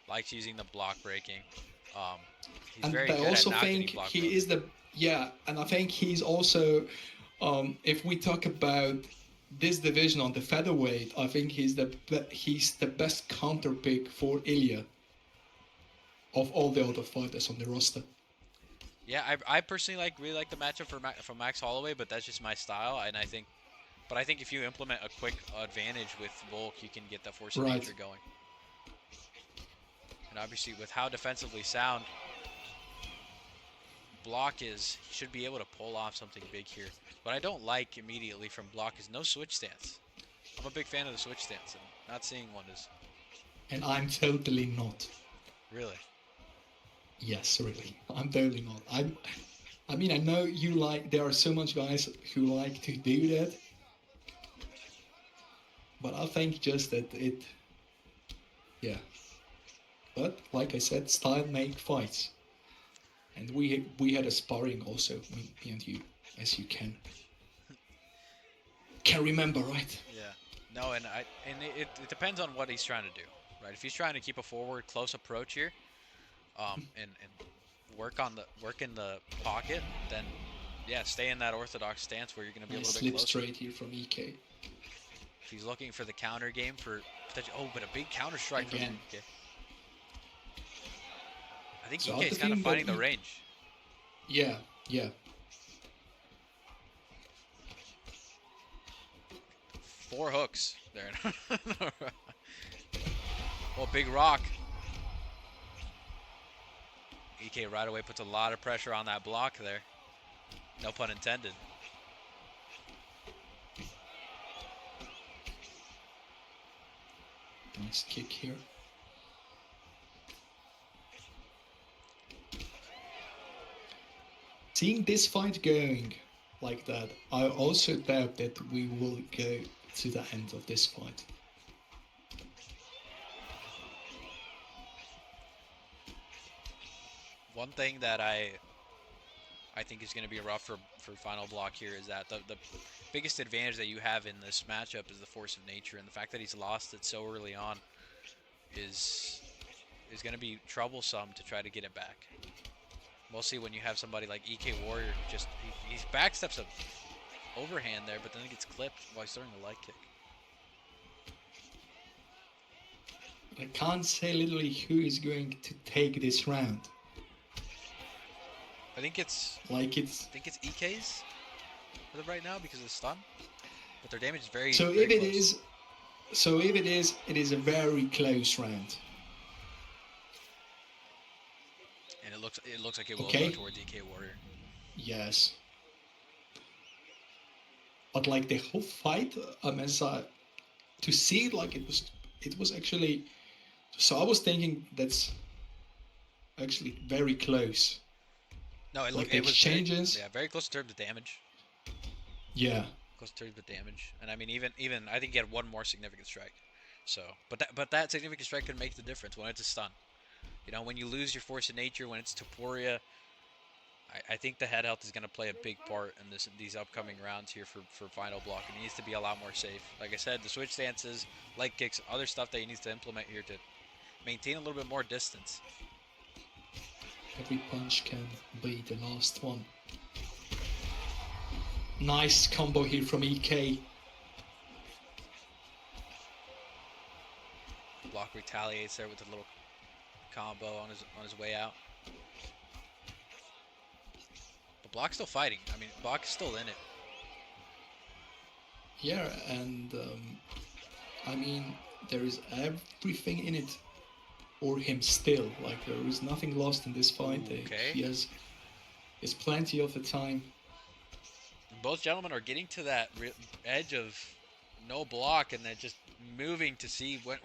likes using the block breaking. He's and very I good also at think he is the and I think he's also if we talk about this division on the featherweight, I think he's the best counter pick for Ilya of all the other fighters on the roster. Yeah, I personally really like the matchup for Max Holloway, but that's just my style, and I think if you implement a quick advantage with Volk, you can get that force of nature going. And obviously, with how defensively sound Block is, he should be able to pull off something big here. What I don't like immediately from Block is no switch stance. I'm a big fan of the switch stance, and not seeing one is... And I'm totally not. Really? Yes, really. I'm totally not. I mean, I know you like, there are so much guys who like to do that. But I think just that yeah. But like I said, style make fights. And we had a sparring also, me and you, as you can remember, right? Yeah. No, and it depends on what he's trying to do, right? If he's trying to keep a forward close approach here, and work in the pocket, then yeah, stay in that orthodox stance where you're going to be a Nice little bit slip closer. straight here from EK. If he's looking for the counter game for oh, but a big counter strike from Again. EK. I think So I have EK's the kind of feeling that finding the range. Yeah, yeah. 4 hooks there. Oh, big rock. EK right away puts a lot of pressure on that block there. No pun intended. Nice kick here. Seeing this fight going like that, I also doubt that we will go to the end of this fight. One thing that I think is going to be rough for Final Block here is that the biggest advantage that you have in this matchup is the force of nature, and the fact that he's lost it so early on is going to be troublesome to try to get it back. Mostly when you have somebody like EK Warrior, just he backsteps a overhand there, but then he gets clipped while he's throwing a leg kick. I can't say literally who is going to take this round. I think it's EK's for the right now because of the stun, but their damage is very. So very if close. it is a very close round. And it looks like it will Okay. go towards EK Warrior. Yes. But like the whole fight, as to see it like it was actually. So I was thinking that's actually very close. No, it Like looked the it was exchanges. very close in terms of damage. Yeah. Close in terms of damage, and I mean even I think he had one more significant strike. So, but that significant strike could make the difference when it's a stun. You know, when you lose your force of nature, when it's Taporia, I think the head health is going to play a big part in these upcoming rounds here for Final Block. It needs to be a lot more safe. Like I said, the switch stances, leg kicks, other stuff that he needs to implement here to maintain a little bit more distance. Every punch can be the last one. Nice combo here from EK. Block retaliates there with a little combo on his way out. But Block's still fighting. I mean, Block's still in it. Yeah, and I mean, there is everything in it for him still. Like, there is nothing lost in this fight. Okay. He has plenty of the time. Both gentlemen are getting to that edge of no block and then just moving to see where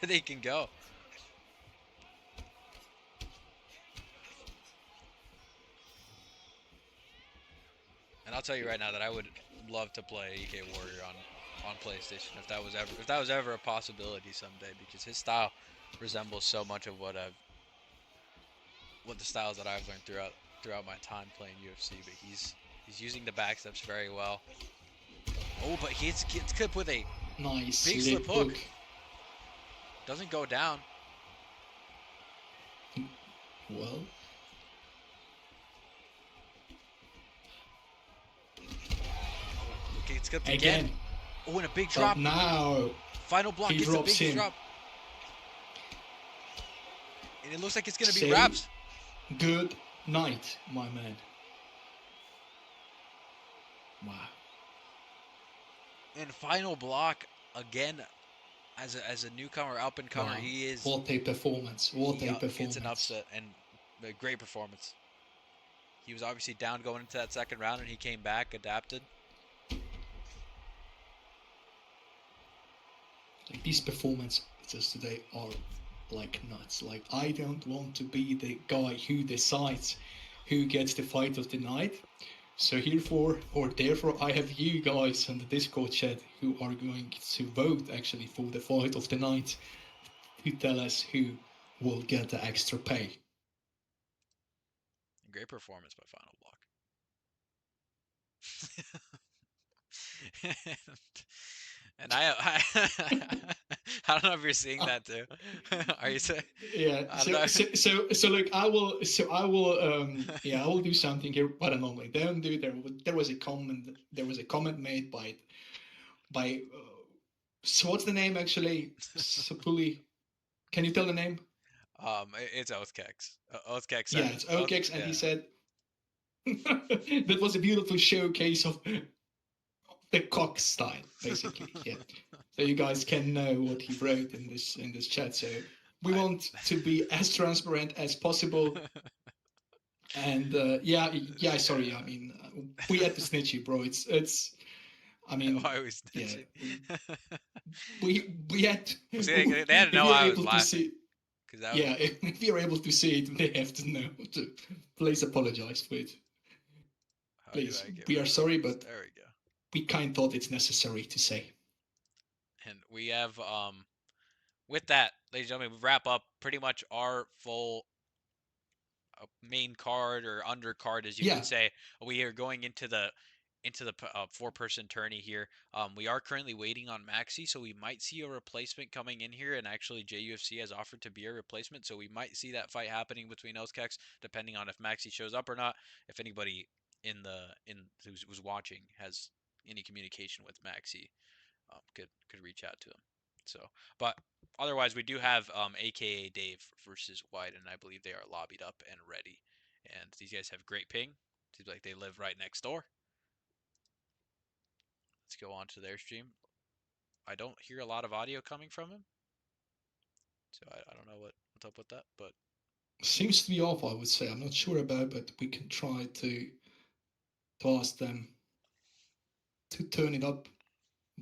they can go. And I'll tell you right now that I would love to play EK Warrior on PlayStation if that was ever a possibility someday, because his style resembles so much of what the styles that I've learned throughout my time playing UFC. But he's using the backsteps very well. Oh, but he gets clipped with a Nice big slip hook. Doesn't go down. Well. Okay, it's clipped again. Oh, and a big drop. But now Final Block he gets a drops big him. drop. And it looks like it's going to be wraps. Good night, my man. Wow. And Final Block again, as a newcomer, up and comer, Wow. he is. What a performance! What a performance! It's an upset and a great performance. He was obviously down going into that second round, and he came back, adapted. Like, these performances today are like nuts. Like, I don't want to be the guy who decides who gets the fight of the night. So therefore, I have you guys on the Discord chat who are going to vote actually for the fight of the night to tell us who will get the extra pay. Great performance by Final Block. And I don't know if you're seeing that too. Are you saying? Yeah. I don't know. So look, I will do something here, what I normally don't do. There was a comment made by so what's the name actually? Sapuli. Can you tell the name? It's Oathkex. Oathkex said Yeah, it. it's Okex, and Yeah. he said that was a beautiful showcase of the cock style, basically. Yeah. So you guys can know what he wrote in this chat. So we I- want to be as transparent as possible. And yeah. Sorry. I mean, we had to snitch you, bro. It's. I mean, Why are we yeah. snitching? We had. Well, see, they had to If know you're I was able to laughing. see. Cause that Yeah, if you're able to see it, they have to know. To please apologize for it. how do Please, I get we rid are of sorry, this? but There we go. we kind of thought it's necessary to say. And we have with that, ladies and gentlemen, we wrap up pretty much our full main card or undercard, as you Yeah, could say. We are going into the four-person tourney here. We are currently waiting on Maxi, so we might see a replacement coming in here. And actually, JUFC has offered to be a replacement, so we might see that fight happening between Elskex, depending on if Maxi shows up or not. If anybody in who's watching has any communication with Maxi, could reach out to him. So, but otherwise, we do have AKA Dave versus White, and I believe they are lobbied up and ready. And these guys have great ping. Seems like they live right next door. Let's go on to their stream. I don't hear a lot of audio coming from him, so I don't know what's up with that. But seems to be off. I would say I'm not sure about, but we can try to ask them to turn it up.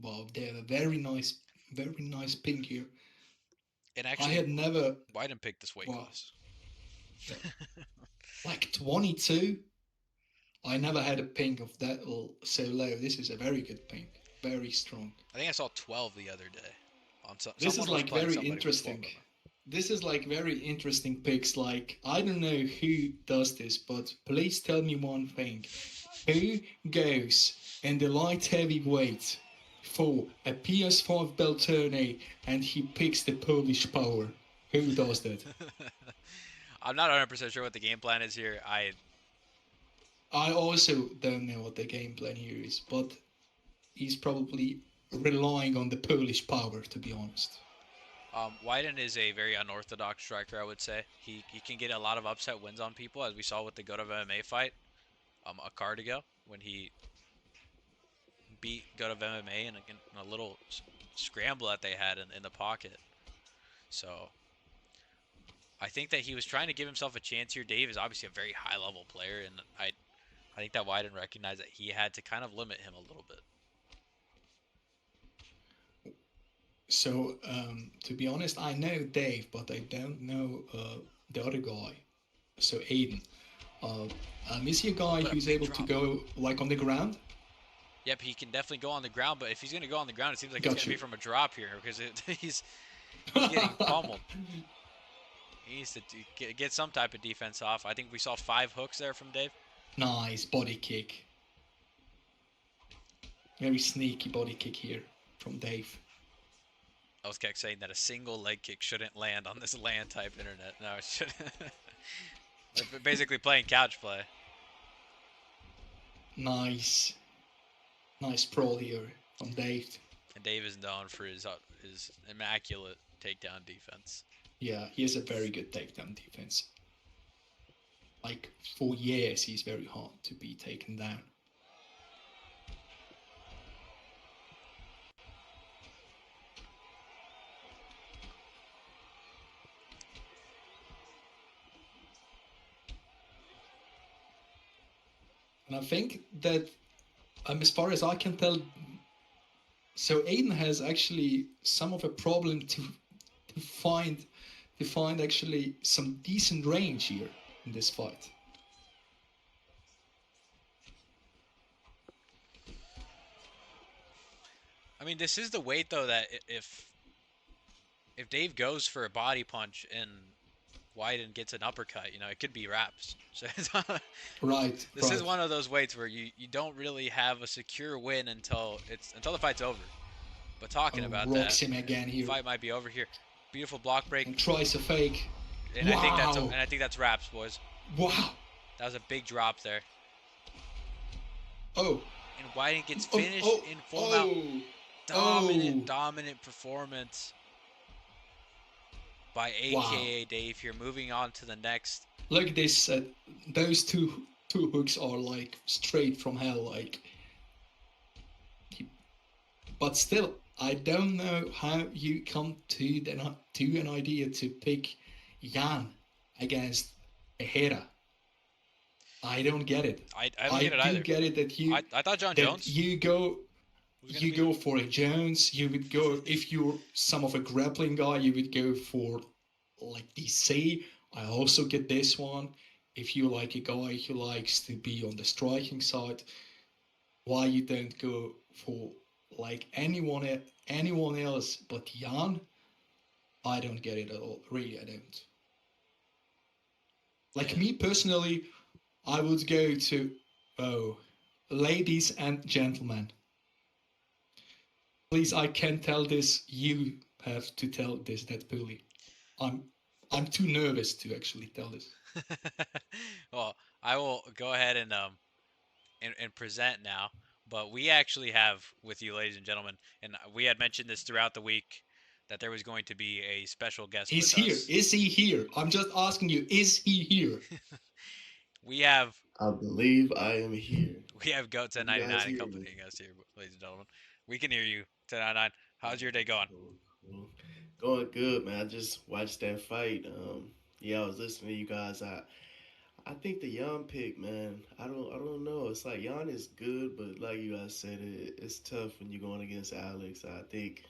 Wow, they have a very nice ping here. and I actually, had never Wyden picked this weight Wow. class. like 22. I never had a ping of that so low. This is a very good ping, very strong. I think I saw 12 the other day. On This someone is was like playing very somebody with 12 interesting. of them. This is like very interesting picks. Like, I don't know who does this, but please tell me one thing. Who goes in the light heavyweight for a PS5 Beltone and he picks the Polish power? Who does that? I'm not 100% sure what the game plan is here. I also don't know what the game plan here is, but he's probably relying on the Polish power, to be honest. Wyden is a very unorthodox striker, I would say. He can get a lot of upset wins on people, as we saw with the Go to MMA fight a card ago when he beat Go to MMA in a little scramble that they had in the pocket. So I think that he was trying to give himself a chance here. Dave is obviously a very high level player, and I think that Wyden recognized that he had to kind of limit him a little bit. So, to be honest, I know Dave, but I don't know the other guy. So, Aiden. Is he a guy who's able to go like on the ground? Yep, he can definitely go on the ground, but if he's going to go on the ground, it seems like it's Got going to be you. from a drop here because he's getting pummeled. He needs to get some type of defense off. I think we saw 5 hooks there from Dave. Nice body kick. Very sneaky body kick here from Dave. I was kept saying that a single leg kick shouldn't land on this land type internet. No, it shouldn't. They're basically playing couch play. Nice brawl here from Dave. And Dave is known for his immaculate takedown defense. Yeah, he has a very good takedown defense. Like, for years, he's very hard to be taken down. And I think that, as far as I can tell, so Aiden has actually some of a problem to find actually some decent range here in this fight. I mean, this is the weight though that if Dave goes for a body punch and Wyden gets an uppercut, it could be wraps. So Right. This is one of those weights where you don't really have a secure win until the fight's over. But talking Oh, about rocks that, him again here. fight might be over here. Beautiful block break, And tries a fake. and Wow. I think that's wraps, boys. Wow. That was a big drop there. Oh. And Whiting gets Oh, finished oh, in full mount. oh. Dominant performance by Wow. AKA Dave here. Moving on to the next. Look at this. Those two hooks are like straight from hell. Like, but still, I don't know how you come to an idea to pick Jan against Hera. I don't get it. I don't get it either. Get it that you. I thought John that Jones. You go for a Jones. You would go if you're some of a grappling guy. You would go for like DC. I also get this one. If you like a guy who likes to be on the striking side, why you don't go for like anyone else but Jan? I don't get it at all. Really, I don't. Like me personally, I would go to ladies and gentlemen. Please, I can't tell this. You have to tell this that Bully. I'm too nervous to actually tell this. Well, I will go ahead and present now. But we actually have with you, ladies and gentlemen, and we had mentioned this throughout the week that there was going to be a special guest He's with here. us. Is he here? I'm just asking you. Is he here? We have I believe I am here. Goat Can you guys 1099 hear me? accompanying us here, ladies and gentlemen. We can hear you, 1099. How's your day going? Cool. Going good, man. I just watched that fight. Yeah, I was listening to you guys. I think the Jan pick, man. I don't know. It's like Jan is good, but like you guys said, it's tough when you're going against Alex. I think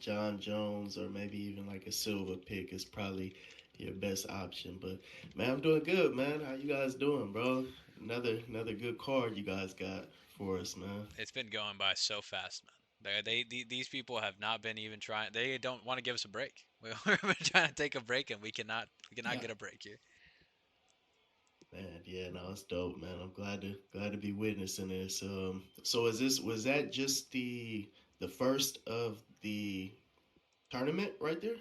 John Jones or maybe even like a Silva pick is probably your best option. But man, I'm doing good, man. How you guys doing, bro? Another good card you guys got for us, man. It's been going by so fast, man. These people have not been even trying. They don't want to give us a break. We've been trying to take a break, and we cannot Yeah. get a break here. Man, yeah, no, it's dope, man. I'm glad to be witnessing this. So was that just the first of the tournament right there?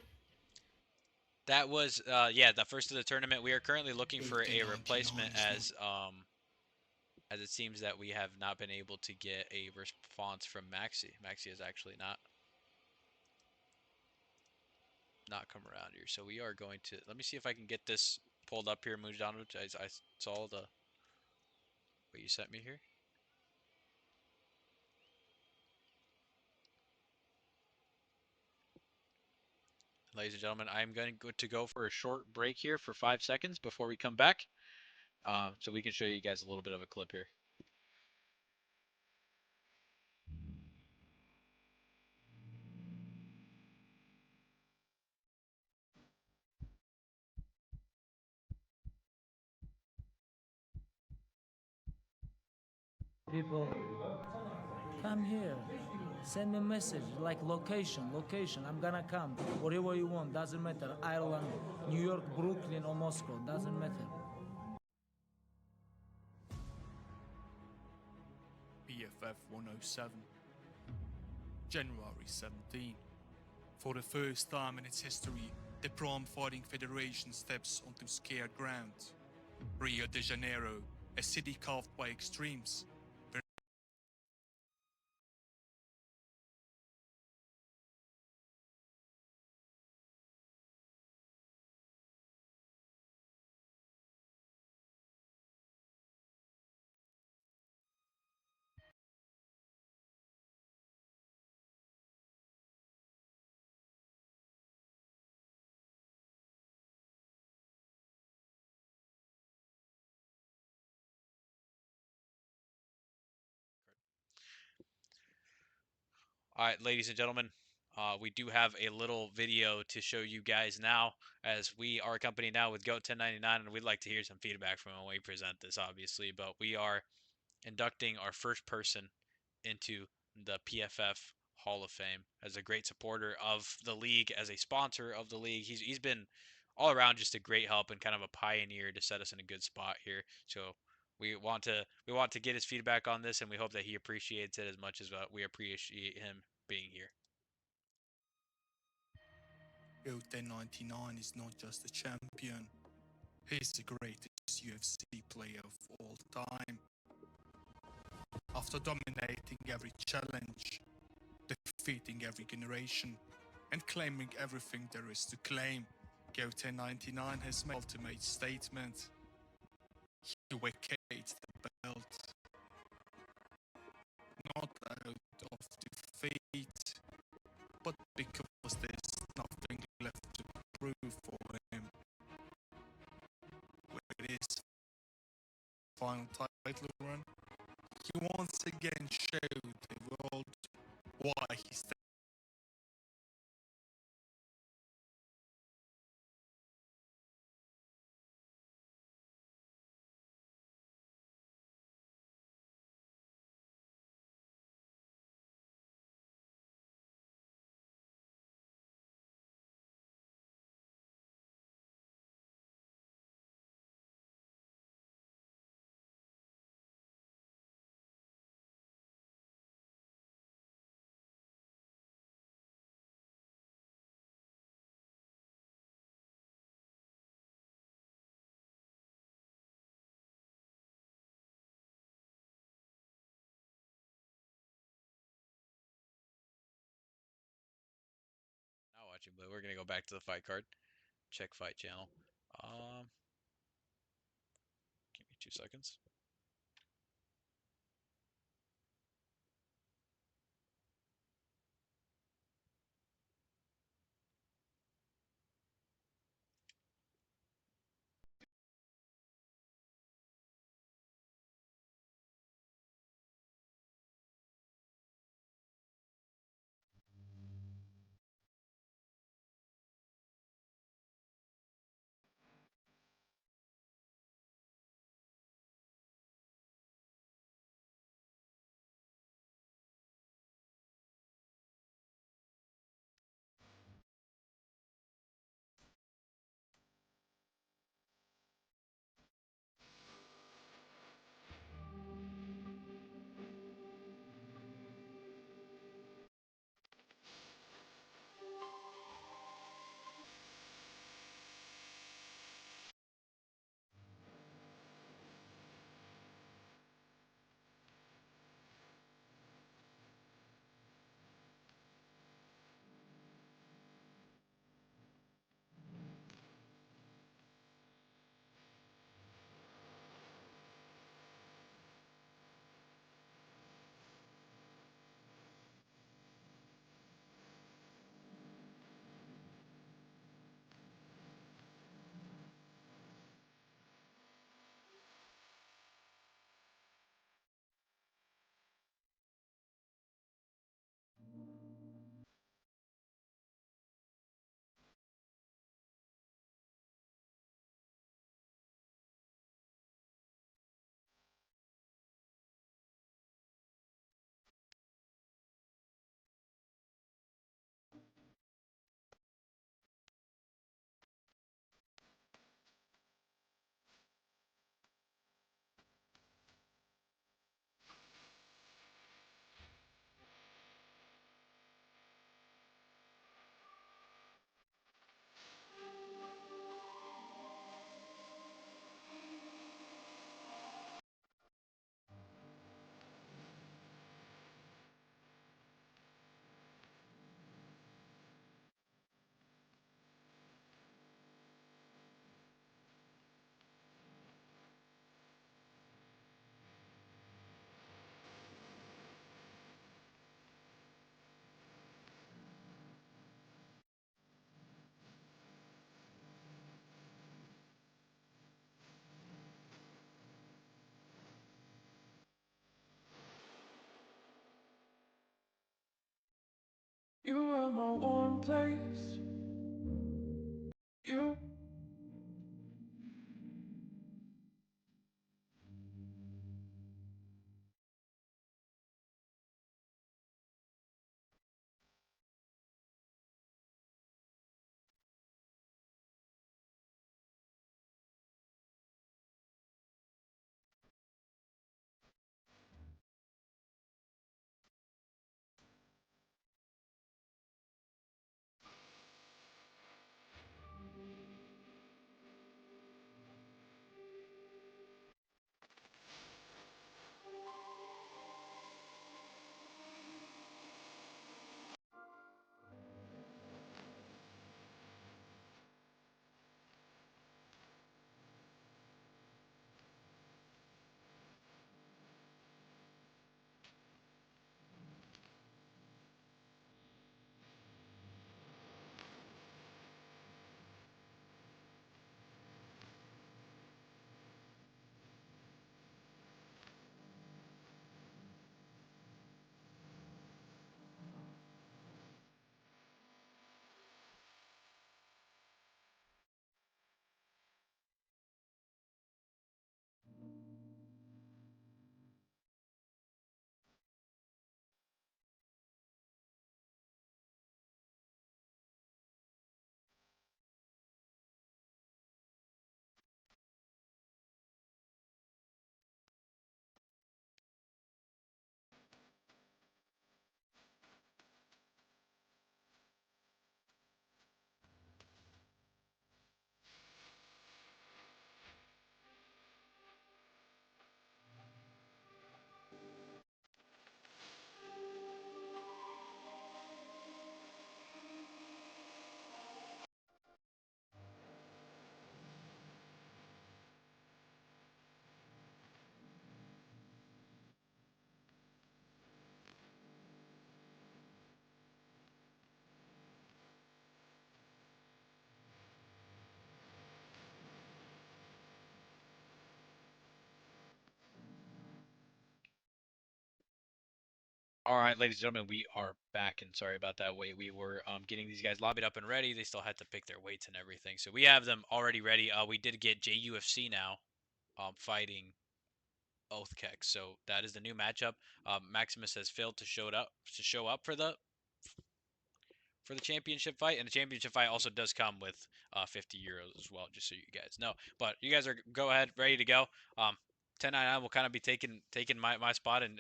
That was the first of the tournament. We are currently looking for a replacement as it seems that we have not been able to get a response from Maxi. Maxi has actually not come around here. So we are going to let me see if I can get this pulled up here, Mujano. I saw the what you sent me here. Ladies and gentlemen, I'm going to go for a short break here for 5 seconds before we come back, so we can show you guys a little bit of a clip here. People, come here. Send me a message like location. I'm gonna come. Whatever you want, doesn't matter. Ireland, New York, Brooklyn, or Moscow, doesn't matter. BFF 107, January 17. For the first time in its history, the Prom Fighting Federation steps onto scared ground. Rio de Janeiro, a city carved by extremes. All right, ladies and gentlemen, we do have a little video to show you guys now, as we are accompanied now with Goat 1099, and we'd like to hear some feedback from when we present this, obviously. But we are inducting our first person into the PFF Hall of Fame as a great supporter of the league, as a sponsor of the league. He's been all around just a great help and kind of a pioneer to set us in a good spot here. So we want to get his feedback on this, and we hope that he appreciates it as much as we appreciate him being here. Goten 99 is not just a champion, he's the greatest UFC player of all time. After dominating every challenge, defeating every generation, and claiming everything there is to claim, Goten 99 has made ultimate statement. He vacates the belt, not out of defeat, but because there's nothing left to prove for him. With his final title run, he once again showed the world why he's Not watching, but we're gonna go back to the fight card. Check fight channel. Um, Give me 2 seconds. You are my one place. You. All right, ladies and gentlemen, we are back, and sorry about that wait. We were getting these guys lobbied up and ready. They still had to pick their weights and everything, so we have them already ready. We did get JUFC now, fighting Oathkex, so that is the new matchup. Maximus has failed to show up for the championship fight, and the championship fight also does come with 50 euros as well, just so you guys know. But you guys are go ahead, ready to go. 1099 will kind of be taking my spot and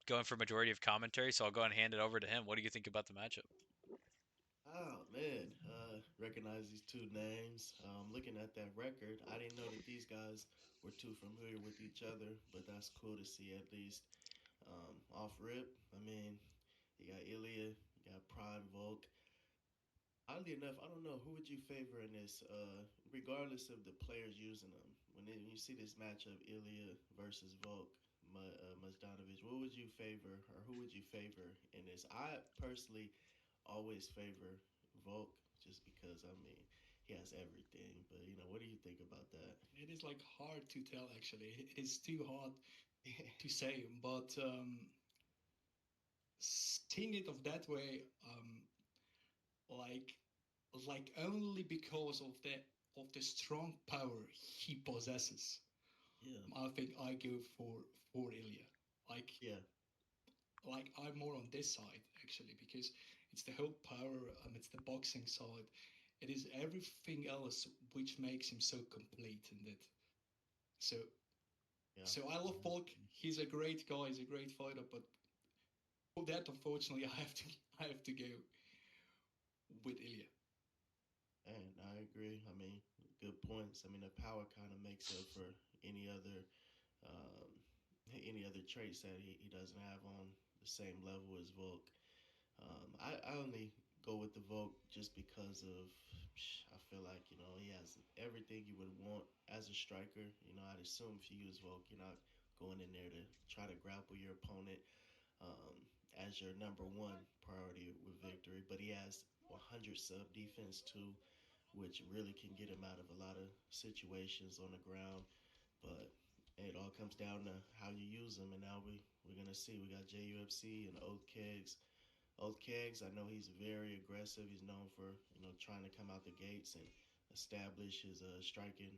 going for majority of commentary, so I'll go and hand it over to him. What do you think about the matchup? Oh man, recognize these two names. Looking at that record, I didn't know that these guys were too familiar with each other, but that's cool to see at least. Off rip, I mean, you got Ilya, you got Prime Volk. Oddly enough, I don't know who would you favor in this, regardless of the players using them. When you see this matchup, Ilya versus Volk, Majdanovich, what would you favor, or who would you favor in this? I personally always favor Volk, just because I mean he has everything. But what do you think about that? It is like hard to tell actually. It is too hard to say, but seeing it of that way, like only because of the strong power he possesses, Yeah, I think I go for Ilya. Like yeah, I'm more on this side actually because it's the whole power, it's the boxing side, it is everything else which makes him so complete in it. So yeah. so I love Volk. He's a great guy. He's a great fighter, but for that, unfortunately, I have to go with Ilya. And I agree. I mean, good points. I mean, the power kind of makes up for any other um, any other traits that he doesn't have on the same level as Volk. I only go with the Volk just because of I feel like he has everything you would want as a striker. I'd assume if you use Volk, you're not going in there to try to grapple your opponent um, as your number one priority with victory. But he has 100 sub defense too, which really can get him out of a lot of situations on the ground. But it all comes down to how you use him, and now we're gonna see. We got JUFC and Oath Kegs. Oath Kegs, I know he's very aggressive. He's known for trying to come out the gates and establish his striking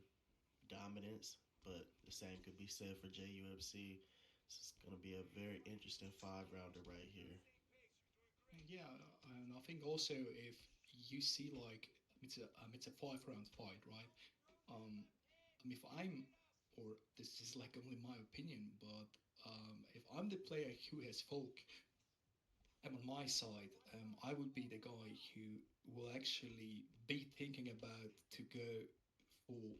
dominance. But the same could be said for JUFC. It's gonna be a very interesting 5 rounder right here. Yeah, and I think also if you see like it's a 5 round fight, right? If I'm, or this is like only my opinion, but if I'm the player who has Folk, I'm on my side. I would be the guy who will actually be thinking about to go for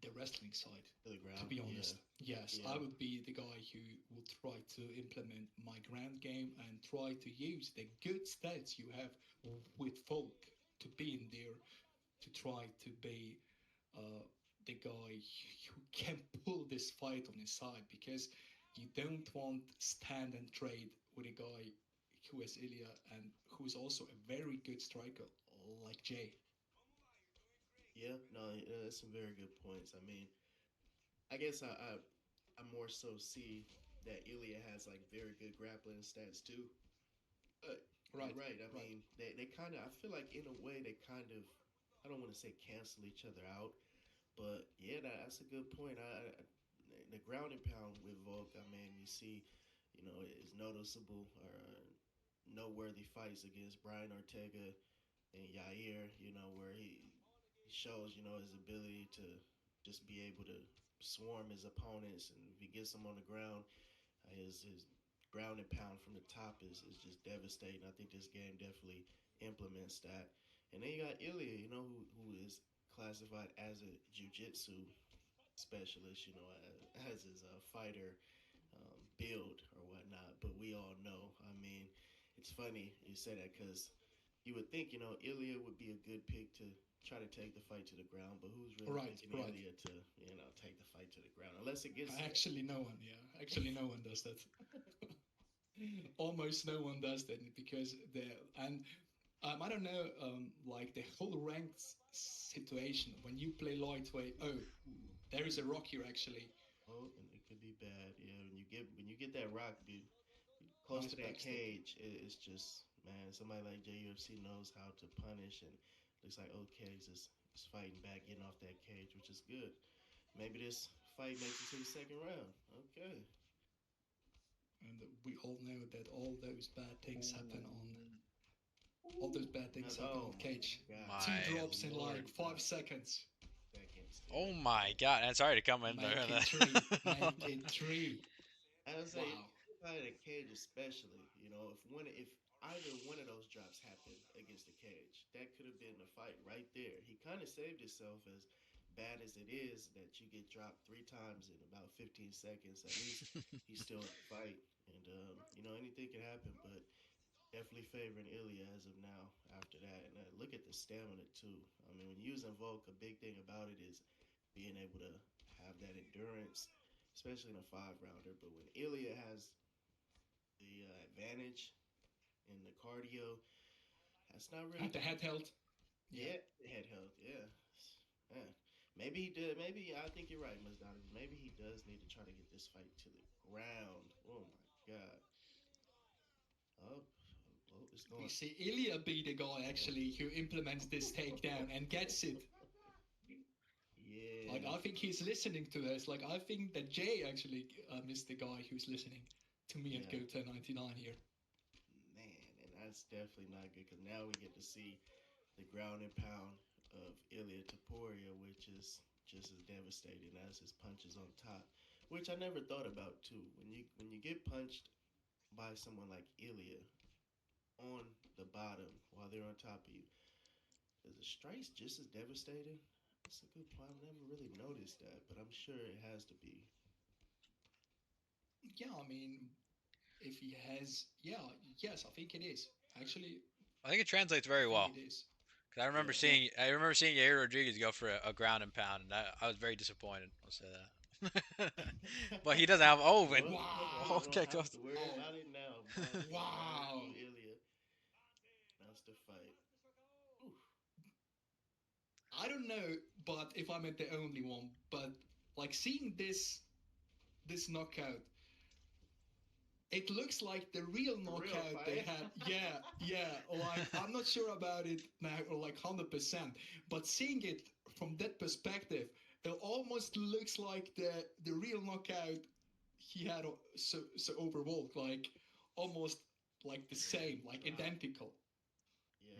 the wrestling side. To the To ground, be yeah, honest, yes, yeah, I would be the guy who will try to implement my ground game and try to use the good stats you have with Folk to be in there to try to be uh, the guy who can pull this fight on his side because you don't want stand and trade with a guy who is Ilya and who is also a very good striker like Jay. yeah. No, that's some very good points. I mean, I guess I more so see that Ilya has like very good grappling stats too. But Right, you're right. I right. mean, they kind of I feel like in a way they kind of I don't want to say cancel each other out, but yeah, that's a good point. The ground and pound with Volk, I mean, you see, is noticeable or noteworthy fights against Brian Ortega and Yair. Where he shows his ability to just be able to swarm his opponents, and if he gets them on the ground, his ground and pound from the top is just devastating. I think this game definitely implements that. And then you got Ilya, who is classified as a jiu-jitsu specialist, as his fighter build or whatnot. But we all know, I mean, it's funny you say that because you would think, Ilya would be a good pick to try to take the fight to the ground, but who's really Right, picking right. Ilya to, take the fight to the ground? Unless it gets Actually, no one. Yeah, actually, no one does that. Almost no one does that because the and I don't know, like the whole ranked situation when you play lightweight. Oh, there is a rock here actually. oh, and it could be bad. Yeah, when you get that rock, be close Nice to that backstep. cage, it's just man. Somebody like JUFC knows how to punish, and looks like OK's is fighting back, getting off that cage, which is good. Maybe this fight makes it to the second round. Okay. And we all know that all those bad things happen Oh on cage. my God. Two My drops in Lord, like 5 God. seconds. Seconds, Oh dude. my god! And sorry to come in Make there. it three. Make it three. I would say Wow. fight a cage, especially. If either one of those drops happened against the cage, that could have been the fight right there. He kind of saved himself, as bad as it is that you get dropped 3 times in about 15 seconds. At least he's still in the fight, and anything can happen. But definitely favoring Ilya as of now. After that, and look at the stamina too. I mean, when using Volk, a big thing about it is being able to have that endurance, especially in a 5 rounder. But when Ilya has the advantage in the cardio, that's not really And the head held. Yeah. yeah, head health. Yeah. Yeah. Maybe he did. Maybe I think you're right, Mazdani. Maybe he does need to try to get this fight to the ground. Oh my God. Oh, oh, it's We going. see Ilya be the guy actually who implements this takedown and gets it. Yeah. Like, I think he's listening to us. Like, I think that Jay actually is the guy who's listening to me and Yeah. Go1099 here. Man, and that's definitely not good because now we get to see the ground and pound of Ilya Taporia, which is just as devastating as his punches on top. Which I never thought about too. When you get punched by someone like Ilya on the bottom while they're on top of you, is the strikes just as devastating? That's a good point. I've never really noticed that, but I'm sure it has to be. Yeah, I mean, if he has, yeah, yes, I think it is. Actually, I think it translates I very well. think it is. Cause Yeah. I remember seeing Yair Rodriguez go for a ground and pound, and I was very disappointed. I'll say that. But he doesn't have. Oh, and Well, hopefully Wow. we don't okay, have goes. to worry Oh, about it now. But wow. Ilya, that's the fight. Oof. I don't know, but if I'm the only one, but like seeing this knockout, it looks like the real The real knockout they fight. had. Yeah, yeah. Like I'm not sure about it now, or like 100%. But seeing it from that perspective, it almost looks like the real knockout he had so over Volk, like almost like the same, like Drop. identical. Yeah,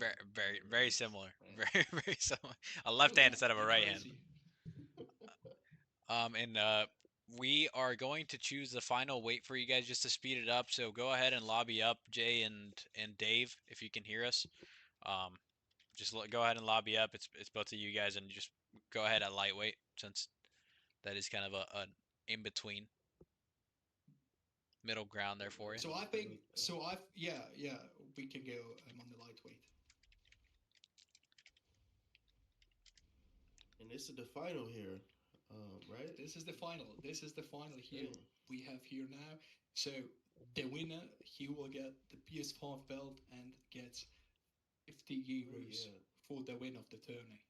Very it's similar. man. Very similar. A Oh left yeah, hand instead of a it's right hand. crazy. And we are going to choose the final weight for you guys just to speed it up. So go ahead and lobby up Jay and Dave if you can hear us. Um, go ahead and lobby up. It's both of you guys, and just go ahead at lightweight since that is kind of an in between middle ground there for you. So I think so. Yeah, we can go on the lightweight. And this is the final here, right? This is the final. This is the final here Damn. we have here now. So the winner, he will get the PS5 belt and gets 50 Oh euros yeah. for the win of the tourney.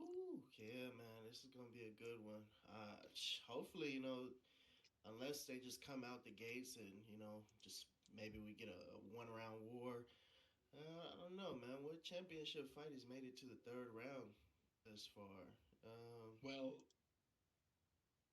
Ooh, yeah, man. This is gonna be a good one. Hopefully, unless they just come out the gates and just maybe we get a 1 round war. I don't know, man. What championship fight has made it to the third round thus far? Well,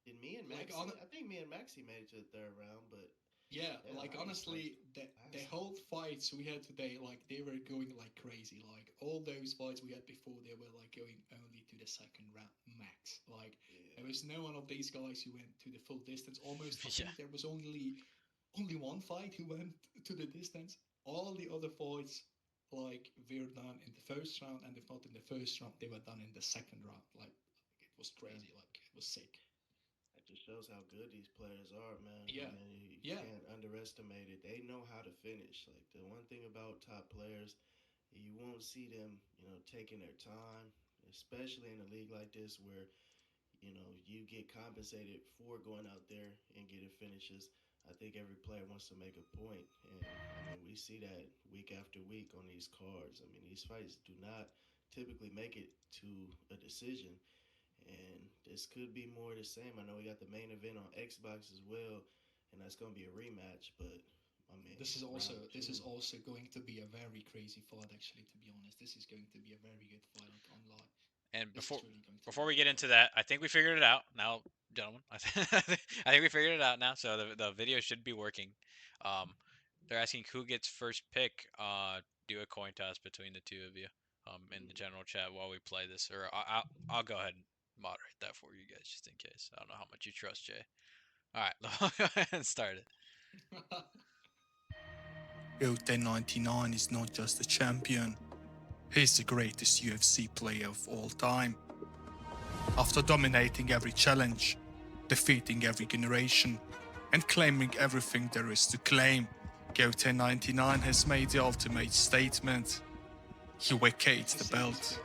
Did me and like Maxi? on I think me and Maxi made it to the third round, but yeah, yeah, like I was honestly, like the fast. whole fights we had today, like they were going like crazy. Like all those fights we had before, they were like going only to the second round max. Like there Yeah, was no one of these guys who went to the full distance. Almost, I Yeah. think there was only one fight who went to the distance. All the other fights like were done in the first round, and if not in the first round, they were done in the second round. Like it was yeah. crazy. Like it was sick. That just shows how good these players are, man. I Yeah, mean, you yeah. can't underestimate it. They know how to finish. Like the one thing about top players, you won't see them, taking their time, especially in a league like this where you get compensated for going out there and getting finishes. I think every player wants to make a point, and I mean we see that week after week on these cards. I mean these fights do not typically make it to a decision, and this could be more the same. I know we got the main event on Xbox as well, and that's gonna be a rematch. But my man. This is also Round two. going to be a very crazy fight. Actually, to be honest, this is going to be a very good fight. I can't lie. And This is really going to be before a we good get into fight. that, I think we figured it out now, gentlemen. I think we figured it out now. So the video should be working. Um, they're asking who gets first pick. Do a coin toss between the two of you. In the general chat while we play this, or I'll go ahead and moderate that for you guys just in case. I don't know how much you trust Jay. All right, go ahead and start it. GOAT 1099 is not just a champion, he's the greatest UFC player of all time. After dominating every challenge, defeating every generation, and claiming everything there is to claim, GOAT 1099 has made the ultimate statement. He vacates the belt.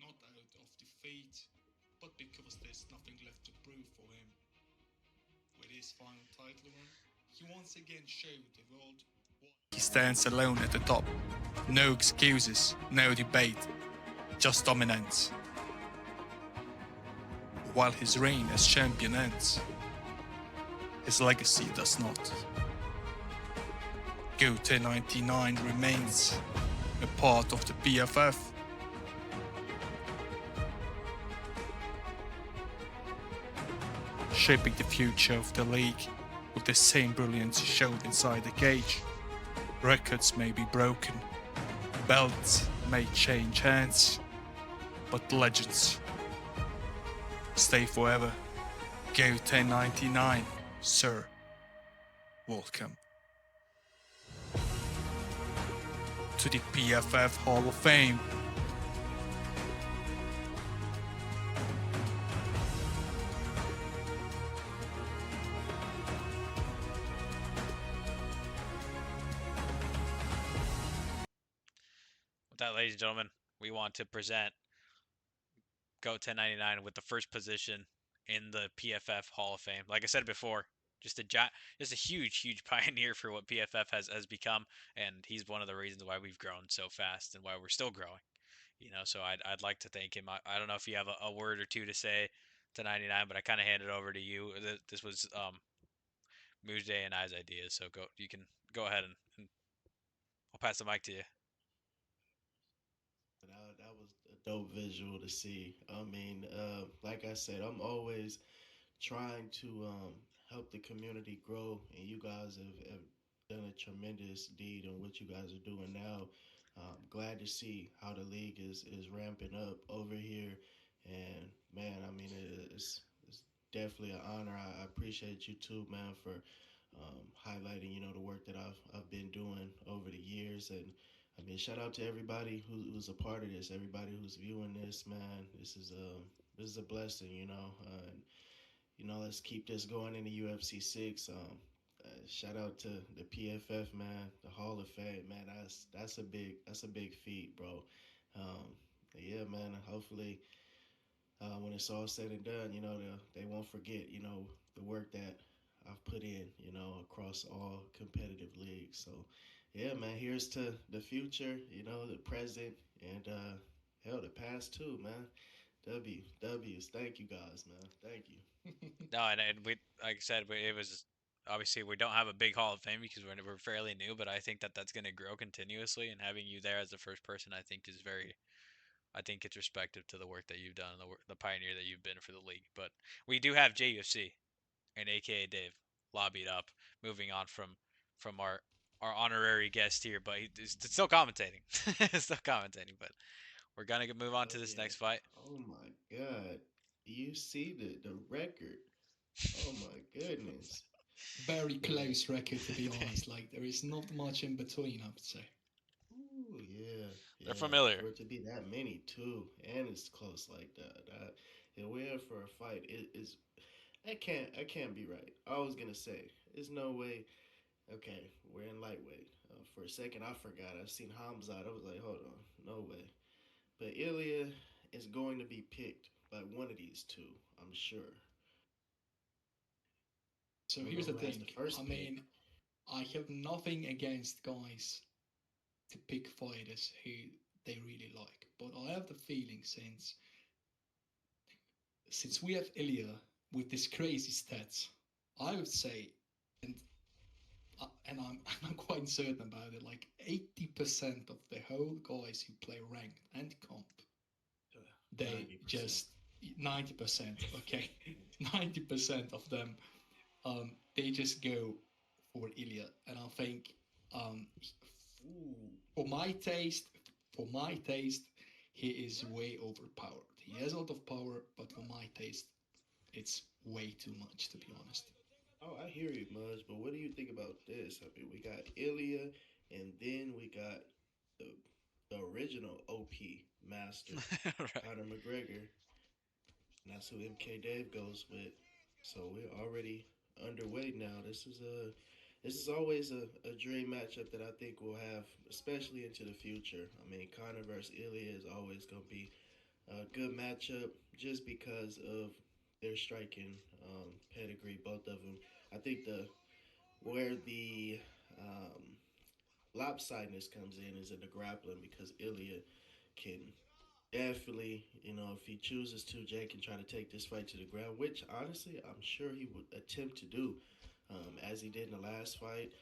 Not out of defeat, but because there's nothing left to prove for him. With his final title run, he once again showed the world he stands alone at the top. No excuses, no debate, just dominance. While his reign as champion ends, his legacy does not. GOAT 1099 remains a part of the PFF. Shaping the future of the league with the same brilliance he showed inside the cage. Records may be broken, belts may change hands, but legends stay forever. GOAT 1099, sir. Welcome to the PFF Hall of Fame. With that, ladies and gentlemen, we want to present GOAT 1099 with the first position in the PFF Hall of Fame. Like I said before, just a huge pioneer for what PFF has become, and he's one of the reasons why we've grown so fast and why we're still growing. So I'd like to thank him. I don't know if you have a word or two to say to 99, but I kind of hand it over to you. This was Mujde and I's idea, so you can go ahead and I'll pass the mic to you. That was a dope visual to see. I mean, like I said, I'm always trying to help the community grow, and you guys have done a tremendous deed in what you guys are doing now. Glad to see how the league is ramping up over here, and man, I mean, it's definitely an honor. I appreciate you too, man, for highlighting the work that I've been doing over the years. And I mean, shout out to everybody who's a part of this, everybody who's viewing this, man. This is a blessing, and let's keep this going in the UFC 6. Shout out to the PFF, man, the Hall of Fame, man. That's a big feat, bro. Um, yeah, man. Hopefully, when it's all said and done, they won't forget, the work that I've put in, across all competitive leagues. So, yeah, man. Here's to the future, the present, and hell, the past too, man. W's. Thank you guys, man. Thank you. No, and we like I said, it was obviously we don't have a big Hall of Fame because we're fairly new, but I think that that's going to grow continuously, and having you there as the first person, I think is very. I think it's respective to the work that you've done and the pioneer that you've been for the league. But we do have JUFC and AKA Dave lobbied up, moving on from our honorary guest here, but he's still commentating, still commentating. But we're gonna move on to Oh this yeah. next fight. Oh my God. You see the record. Oh my goodness. Very Yeah. close record, to be honest. Like there is not much in between, I would say. Ooh, yeah. They're Yeah. familiar. For it to be that many too, and it's close like that. Yeah, we're in for a fight. That can't be right. I was gonna say, there's no way. Okay, we're in lightweight. For a second, I forgot. I seen Hamzat. I was like, hold on, no way. But Ilya is going to be picked by one of these two, I'm sure. So I don't here's know the who has thing. the first I pick. mean, I have nothing against guys to pick fighters who they really like, but I have the feeling since we have Ilya with this crazy stats, I would say, and and I'm quite certain about it. Like 80% of the whole guys who play ranked and comp, they 90%. just 90%. Okay, 90% of them, they just go for Ilya, and I think, um, Ooh. for my taste, for my taste, he is way overpowered. He has a lot of power, but for my taste, it's way too much, to be honest. Oh, I hear you, Mudge, but what do you think about this? I mean, we got Ilya, and then we got the, the original OP master, Right. Conor McGregor, and that's who MK Dave goes with. So we're already underway now. This is always a dream matchup that I think we'll have, especially into the future. I mean, Conor versus Ilya is always going to be a good matchup just because of their striking pedigree, both of them. I think the where the um, lopsidedness comes in is in the grappling because Ilya can definitely, if he chooses to, Jay can try to take this fight to the ground, which honestly I'm sure he would attempt to do, as he did in the last fight.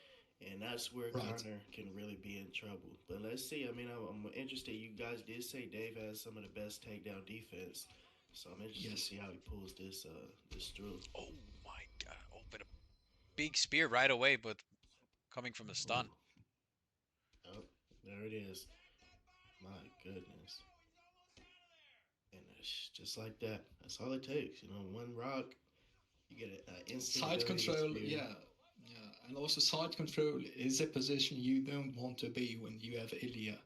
And that's where Right. Conor can really be in trouble. But let's see. I mean, I'm interested. You guys did say Dave has some of the best takedown defense, so I'm interested to Yes. see how he pulls this through. Oh my god. Open a big spear right away, but coming from the stun. Ooh, oh, there it is. My goodness. And it's just like that. That's all it takes. One rock, you get an instant Side ability control, spear. yeah, yeah, and also side control is a position you don't want to be when you have Ilya,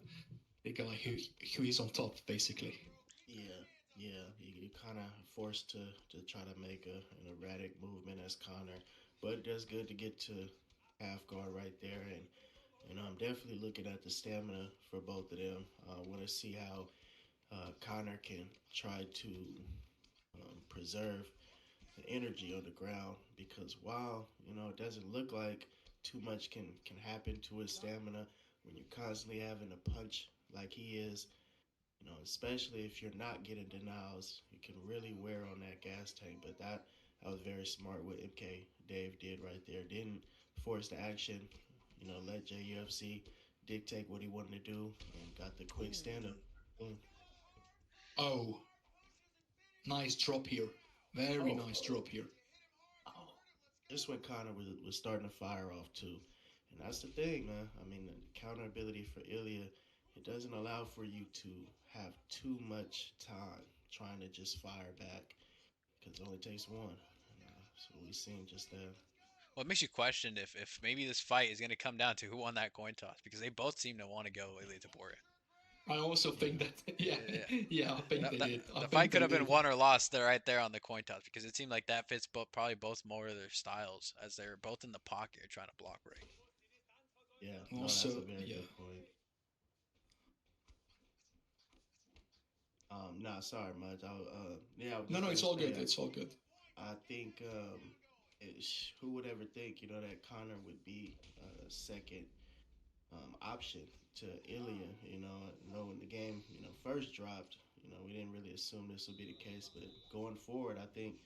the guy who is on top, basically. Yeah, yeah. You kind of forced to try to make an erratic movement as Connor, but it does good to get to half guard right there. And I'm definitely looking at the stamina for both of them. I want to see how Connor can try to preserve the energy on the ground because while it doesn't look like too much can happen to his stamina when you're constantly having to punch like he is, especially if you're not getting denials, you can really wear on that gas tank. But that was very smart what MK Dave did right there. Didn't force the action, let JUFC dictate what he wanted to do and got the quick stand up. Boom. Oh, nice drop here, very Oh, nice drop here. oh. Just when Connor was starting to fire off too. And that's the thing, man. I mean, the counter ability for Ilya, it doesn't allow for you to have too much time trying to just fire back because it only takes one. So we seen just that. Well, it makes you question if maybe this fight is going to come down to who won that coin toss because they both seem to want to go Ilya Taporia. I also think Yeah. that, yeah, Yeah. yeah, I think they That, did. I the think fight could they have been did. won or lost there right there on the coin toss because it seemed like that fits probably both more of their styles as they're both in the pocket trying to block break. Yeah, no, that's a Also, very yeah. good point. Nah, sorry, Mudge. Yeah, I was No, just no, gonna it's all say, good. It's all good. I think, who would ever think, that Connor would be a second option to Ilya. When the game, first dropped, we didn't really assume this would be the case. But going forward, I think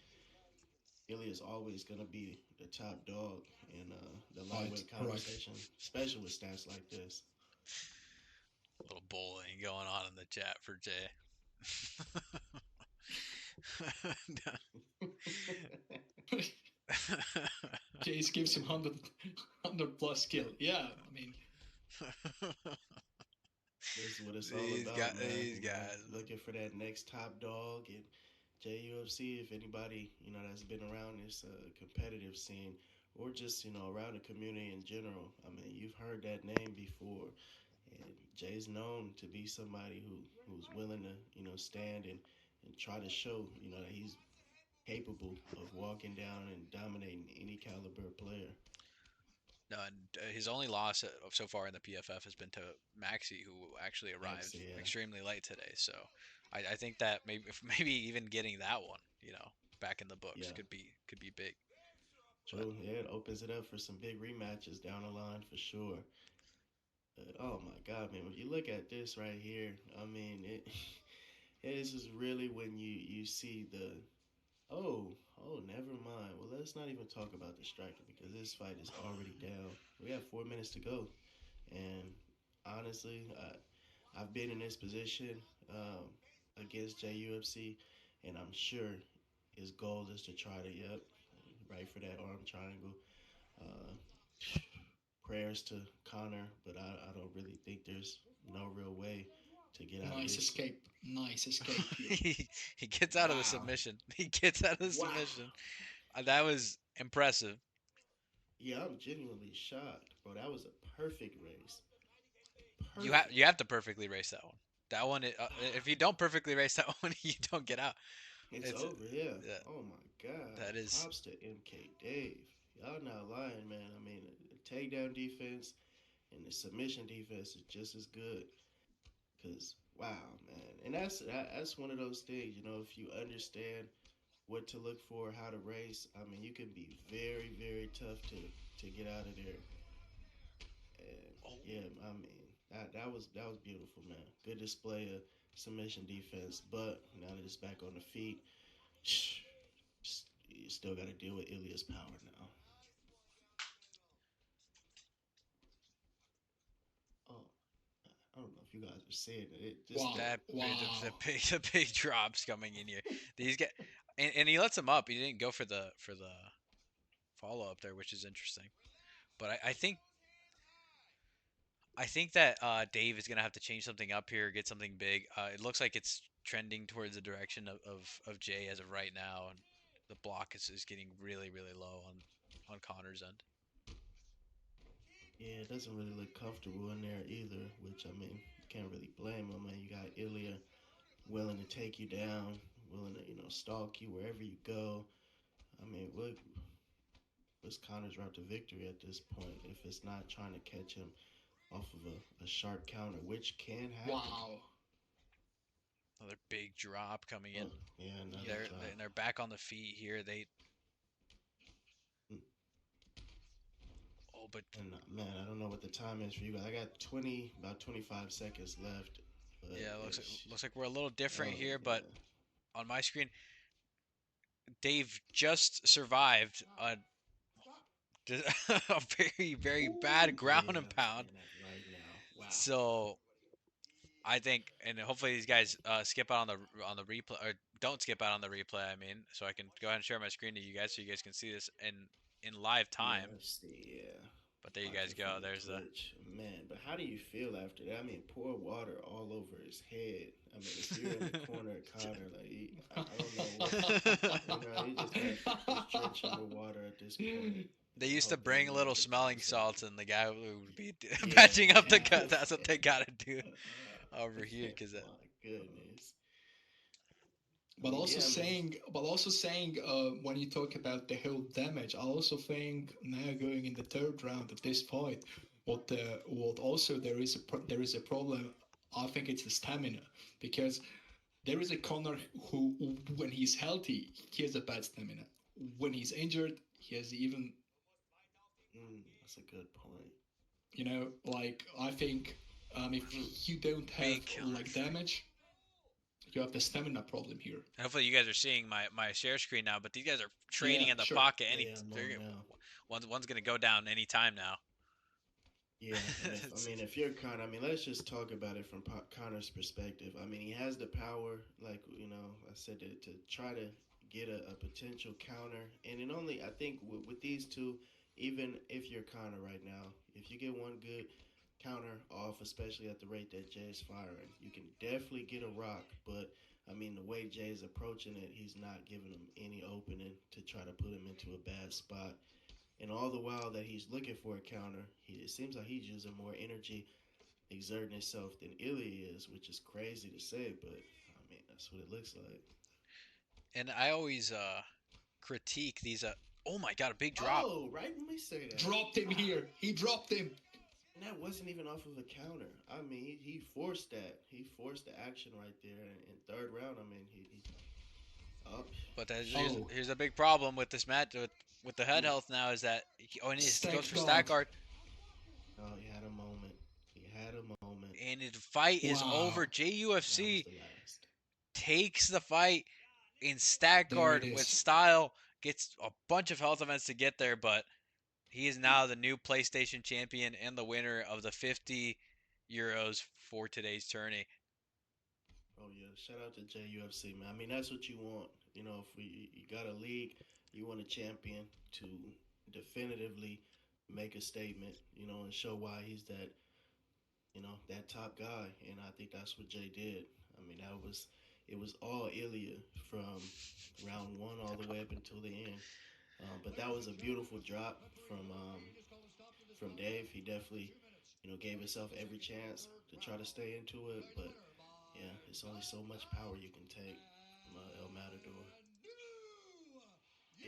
Ilya is always going to be the top dog in the Right, lightweight right. conversation, especially with stats like this. A little bullying going on in the chat for Jay. Jace gives him 100 plus skill. Yeah, I mean, This is what it's all these about, guys, man. these guys. Looking for that next top dog and JUFC. If anybody that's been around this competitive scene or just around the community in general, I mean, you've heard that name before. And Jay's known to be somebody who's willing to stand and try to show that he's capable of walking down and dominating any caliber player. No, and his only loss so far in the PFF has been to Maxi, who actually arrived Actually, yeah, extremely late today. So I think that maybe if maybe even getting that one, back in the books yeah, could be big. But true. Yeah, it opens it up for some big rematches down the line for sure. Oh my God, man! When you look at this right here, I mean, it this is really when you see the oh Oh, never mind. Well, let's not even talk about the striking because this fight is already down. We have 4 minutes to go, and honestly, I've been in this position against JUFC, and I'm sure his goal is to try to right for that arm triangle. Uh, Prayers to Connor, but I don't really think there's no real way to get out of Nice this. escape. Nice escape here. He gets out of the Wow. submission. He gets out of the Wow. submission. That was impressive. Yeah, I'm genuinely shocked, bro. That was a perfect race. You have to perfectly race that one. That one, if you don't perfectly race that one, you don't get out. It's It's over, yeah. yeah, Oh my god. that is Props to MK Dave. Y'all not lying, man. I mean, the takedown defense and the submission defense is just as good. Cause wow, man, and that's one of those things. You know, if you understand what to look for, how to race, I mean, you can be very, very tough to get out of there. And oh, yeah, I mean, that was beautiful, man. Good display of submission defense, but now that it's back on the feet, you still got to deal with Ilya's power now. Oh, I don't know if you guys are seeing it. It just Wow. that Wow. the big drops coming in here. These get and he lets him up. He didn't go for the follow up there, which is interesting. But I think that Dave is gonna have to change something up here, get something big. It looks like it's trending towards the direction of Jay as of right now, and the block is getting really really low on Connor's end. yeah, it doesn't really look comfortable in there either. Which I mean, you can't really blame him. Man, you got Ilya willing to take you down, willing to stalk you wherever you go. I mean, what's Connor's route to victory at this point if it's not trying to catch him off of a sharp counter, which can happen. Wow. Another big drop coming in. Oh, yeah, another They're drop. they're back on the feet here. Mm. Oh, but And man, I don't know what the time is for you guys. I got about 25 seconds left. But yeah, it it's- looks like we're a little different oh, here. But yeah. on my screen, Dave just survived a very very bad ground Yeah, and pound. man, that right now. Wow. So I think, and hopefully these guys skip out on the replay, or don't skip out on the replay. I mean, so I can go ahead and share my screen to you guys, so you guys can see this in live time. Yeah, let's see, yeah. But there you Watching guys go. from There's the Twitch. Man, but how do you feel after that? I mean, pour water all over his head. I mean, if you're in the corner of Connor, I don't know what. He just he's drenching the water at this point. They used to Hope bring they little make it smelling 10 salts, seconds. and the guy would be Yeah, patching up the yeah. cut. That's what they gotta do over here, because My goodness. But also Yeah, man. saying, when you talk about the whole damage, I also think now going in the third round of this fight, what also there is a problem. I think it's the stamina, because there is a Connor who, when he's healthy, he has a bad stamina. When he's injured, he has even, That's a good point. like, I think if you don't have Big counter like frame. damage, you have the stamina problem here. And hopefully you guys are seeing my share screen now. But these guys are trading Yeah, in the sure. pocket. Yeah, I'm on now. One's gonna go down any time now. Yeah, and if you're Connor, let's just talk about it from Connor's perspective. I mean, he has the power, like I said, to try to get a potential counter, and it only I think with these two, even if you're Connor right now, if you get one good counter off, especially at the rate that Jay's firing, you can definitely get a rock. But I mean, the way Jay's approaching it, he's not giving him any opening to try to put him into a bad spot. And all the while that he's looking for a counter, it seems like he's using more energy exerting himself than Ilya is, which is crazy to say, but I mean that's what it looks like. And I always critique these. Oh my god, a big drop. Oh, right when we say that, Dropped him here. He dropped him. And that wasn't even off of a counter. I mean, he forced that. He forced the action right there in third round. I mean, he up. But Oh. here's a big problem with this match with the head health now, is that and he Stack goes for guard. stack guard, Oh, he had a moment. He had a moment. and the fight is Wow. over. That was JUFC the last. takes the fight in stack There guard it with is. style, gets a bunch of health events to get there, but he is now the new PlayStation champion and the winner of the 50 euros for today's tourney. Oh yeah, shout out to JUFC, man. I mean, that's what you want. You know, if you got a league, you want a champion to definitively make a statement. You know, and show why he's that. You know, that top guy, and I think that's what Jay did. I mean, it was all Ilya from round one all the way up until the end. But that was a beautiful drop from Dave. He definitely, you know, gave himself every chance to try to stay into it, but yeah, it's only so much power you can take from El Matador.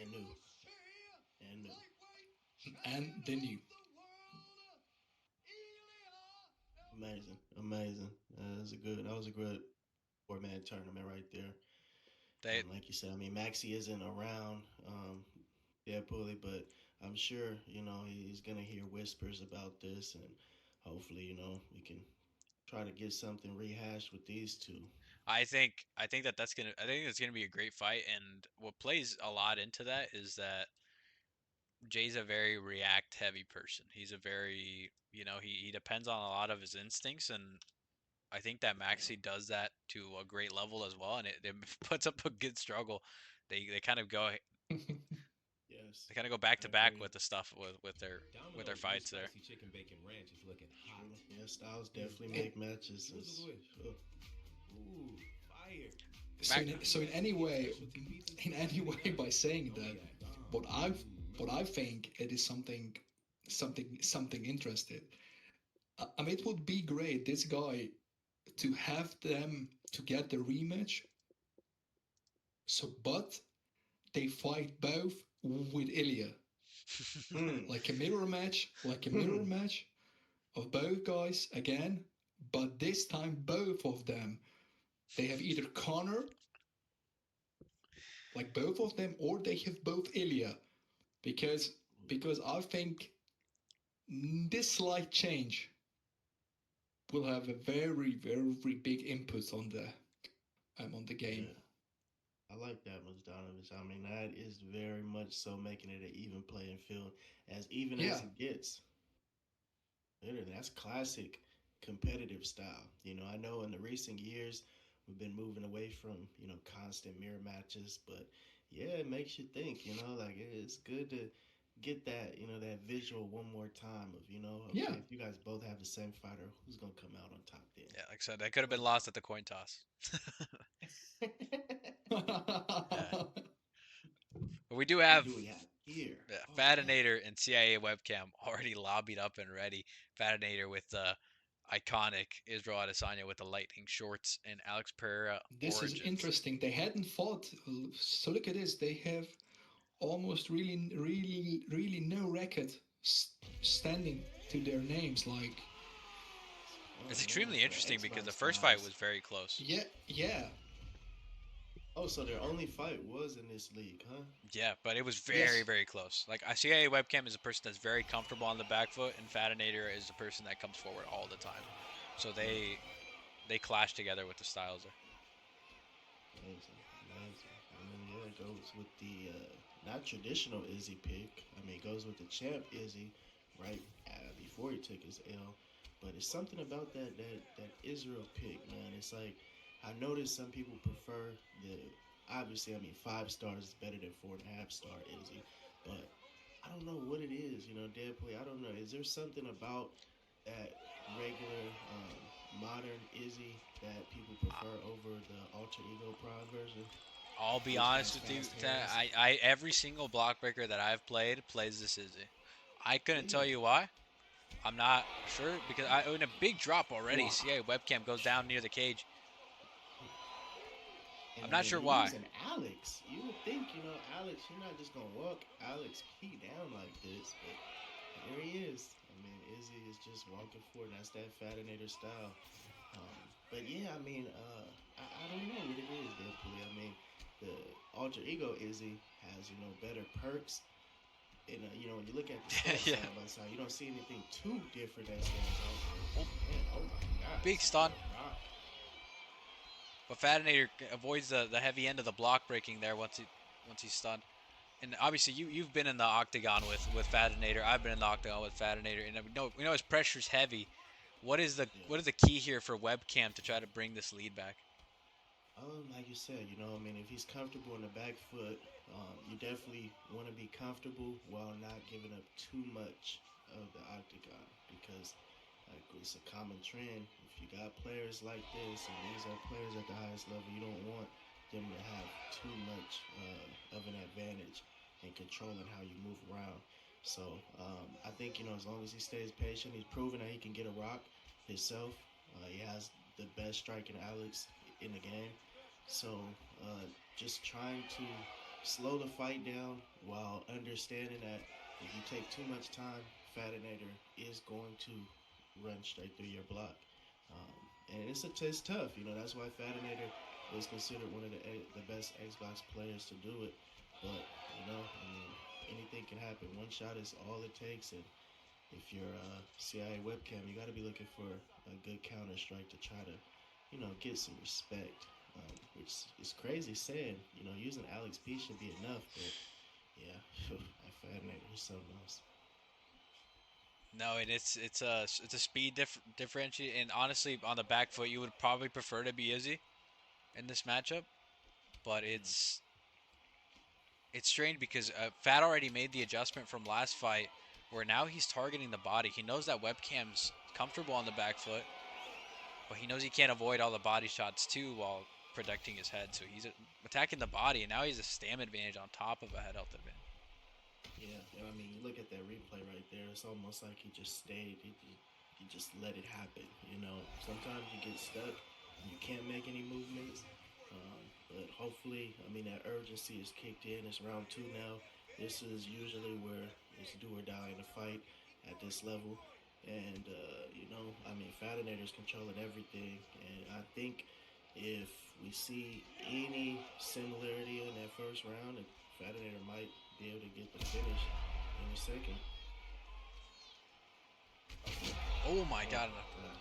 And new. And new. And the new. Amazing. Amazing. That was a good four-man tournament right there. They Like you said, I mean, Maxi isn't around Deadpool, but I'm sure, you know, he's going to hear whispers about this, and hopefully, you know, we can try to get something rehashed with these two. I think that I think it's gonna be a great fight, and what plays a lot into that is that Jay's a very react heavy person. He's a very, he depends on a lot of his instincts, and I think that Maxi does that to a great level as well, and it puts up a good struggle. They kind of go Yes. they kind of go back to I back agree. with the stuff with their fights there. Spicy chicken bacon ranch is looking hot. Yeah, styles definitely make matches. What's It's- the wish? sure. Ooh, fire. So in any way, by saying that, what I think it is something interesting. I mean, it would be great this guy to have them to get the rematch. So, but they fight both with Ilya, like a mirror match, of both guys again. But this time, both of them, they have either Connor, like both of them, or they have both Ilya, because I think this slight change will have a very big input on the game. Yeah. I like that, Donovich. I mean, that is very much so making it an even playing field, as even as Yeah. it gets. Literally, that's classic competitive style. You know, I know in the recent years we've been moving away from, you know, constant mirror matches, but yeah, it makes you think, you know, like it's good to get that, you know, that visual one more time of, you know, okay, Yeah. if you guys both have the same fighter, who's gonna come out on top then? Yeah, like I said, that could have been lost at the coin toss. But we do have What do we have here? Fatinator and CIA webcam already lobbied up and ready. Fatinator with the iconic Israel Adesanya with the lightning shorts and Alex Pereira This Origins. is interesting. They hadn't fought. So look at this. They have almost really no record standing to their names. Like, It's Oh, extremely man, interesting because the Xbox first fight guys. was very close. yeah. Oh, so their only fight was in this league, huh? Yeah, but it was Yes. very close. Like a CIA webcam is a person that's very comfortable on the back foot, and Fatinator is a person that comes forward all the time. So they clash together with the styles there. Amazing, amazing. I mean, yeah, it goes with the not traditional Izzy pick. I mean, it goes with the champ Izzy right before he took his L. But it's something about that Israel pick, man. It's like I noticed some people prefer the. Obviously, I mean, 5 stars is better than 4.5 star Izzy, but I don't know what it is. You know, Deadpool. I don't know. Is there something about that regular modern Izzy that people prefer over the alter ego prime version? I'll be Which honest has with you, fast Tat, hands? I every single block breaker that I've played plays this Izzy. I couldn't tell Really? you why. I'm not sure because I in a big drop already. Wow. CIA webcam goes down near the cage. And I'm I not mean, sure he's why. using Alex. You would think, you know, Alex, you're not just gonna walk Alex P down like this, but here he is. I mean, Izzy is just walking forward. That's that Fatinator style. But yeah, I mean, I don't know what it is, Deadpool. I mean, the alter ego Izzy has, you know, better perks. And you know, when you look at the stats Yeah. side by side, you don't see anything too different that stands out. Oh man, oh my God, Big this is stun. a rock. But Fatinator avoids the heavy end of the block breaking there once he's stunned. and obviously you've been in the octagon with Fatinator. I've been in the octagon with Fatinator, and we know his pressure's heavy. What is the key here for Webcam to try to bring this lead back? Like you said, I mean, if he's comfortable in the back foot, you definitely want to be comfortable while not giving up too much of the octagon because like it's a common trend. If you got players like this, and these are players at the highest level, you don't want them to have too much of an advantage in controlling how you move around. So I think as long as he stays patient, he's proven that he can get a rock himself. He has the best striking Alex in the game. So just trying to slow the fight down while understanding that if you take too much time, Fatinator is going to run straight through your block. And it's tough. That's why Fatinator is considered one of the best Xbox players to do it. But I mean, anything can happen. One shot is all it takes, and if you're a CIA Webcam, you got to be looking for a good counter strike to try to, get some respect. Which is crazy saying, using Alex P should be enough, but yeah, that Fatinator is something else. No, and it's a speed differentiate, and honestly, on the back foot, you would probably prefer to be Izzy in this matchup, but it's strange because Fat already made the adjustment from last fight, where now he's targeting the body. He knows that Webcam's comfortable on the back foot, but he knows he can't avoid all the body shots too while protecting his head. So he's attacking the body, and now he's a stamina advantage on top of a head health advantage. Yeah, I mean, you look at that replay right there. It's almost like he just stayed. He just let it happen. Sometimes you get stuck and you can't make any movements. But hopefully, I mean, that urgency is kicked in. It's round 2 now. This is usually where it's do or die in a fight at this level. And, I mean, Fatinator's controlling everything. And I think if we see any similarity in that first round, Fatinator might be able to get the finish in a second. Oh my god.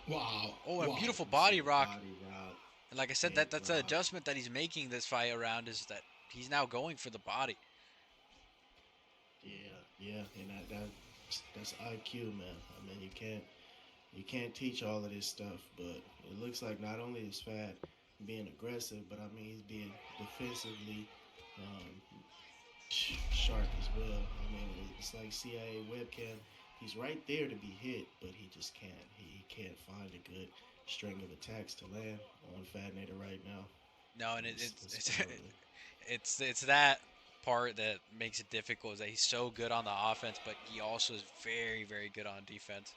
Wow. Oh, a wow. beautiful body rock. Body rock. And like I said, that's an adjustment that he's making this fight around, is that he's now going for the body. Yeah, and that's IQ, man. I mean, you can't teach all of this stuff, but it looks like not only is Fat being aggressive, but I mean he's being defensively sharp as well. I mean, it's like CIA Webcam. He's right there to be hit, but he just can't. He can't find a good string of attacks to land on Fatinator right now. No, and it's that part that makes it difficult, is that he's so good on the offense, but he also is very, very good on defense.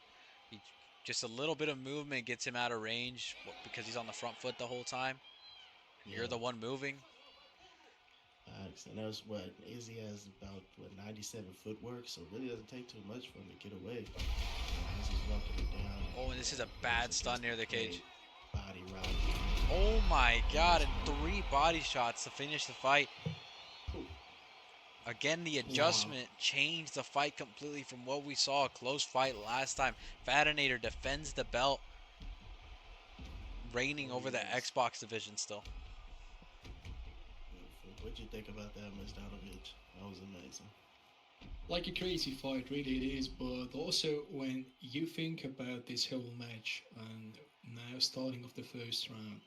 Just a little bit of movement gets him out of range because he's on the front foot the whole time. You're the one moving. And that's what Izzy has about 97 footwork, so it really doesn't take too much for him to get away. As he's walking it down. Oh, and this is a bad stun near the cage. Body rock. Oh my god, and 3 body shots to finish the fight. Again, the adjustment changed the fight completely from what we saw, a close fight last time. Fatinator defends the belt, reigning over the Xbox division still. What'd you think about that, Mzdanovic? That was amazing. Like a crazy fight, really it is, but also when you think about this whole match and now starting off the first round,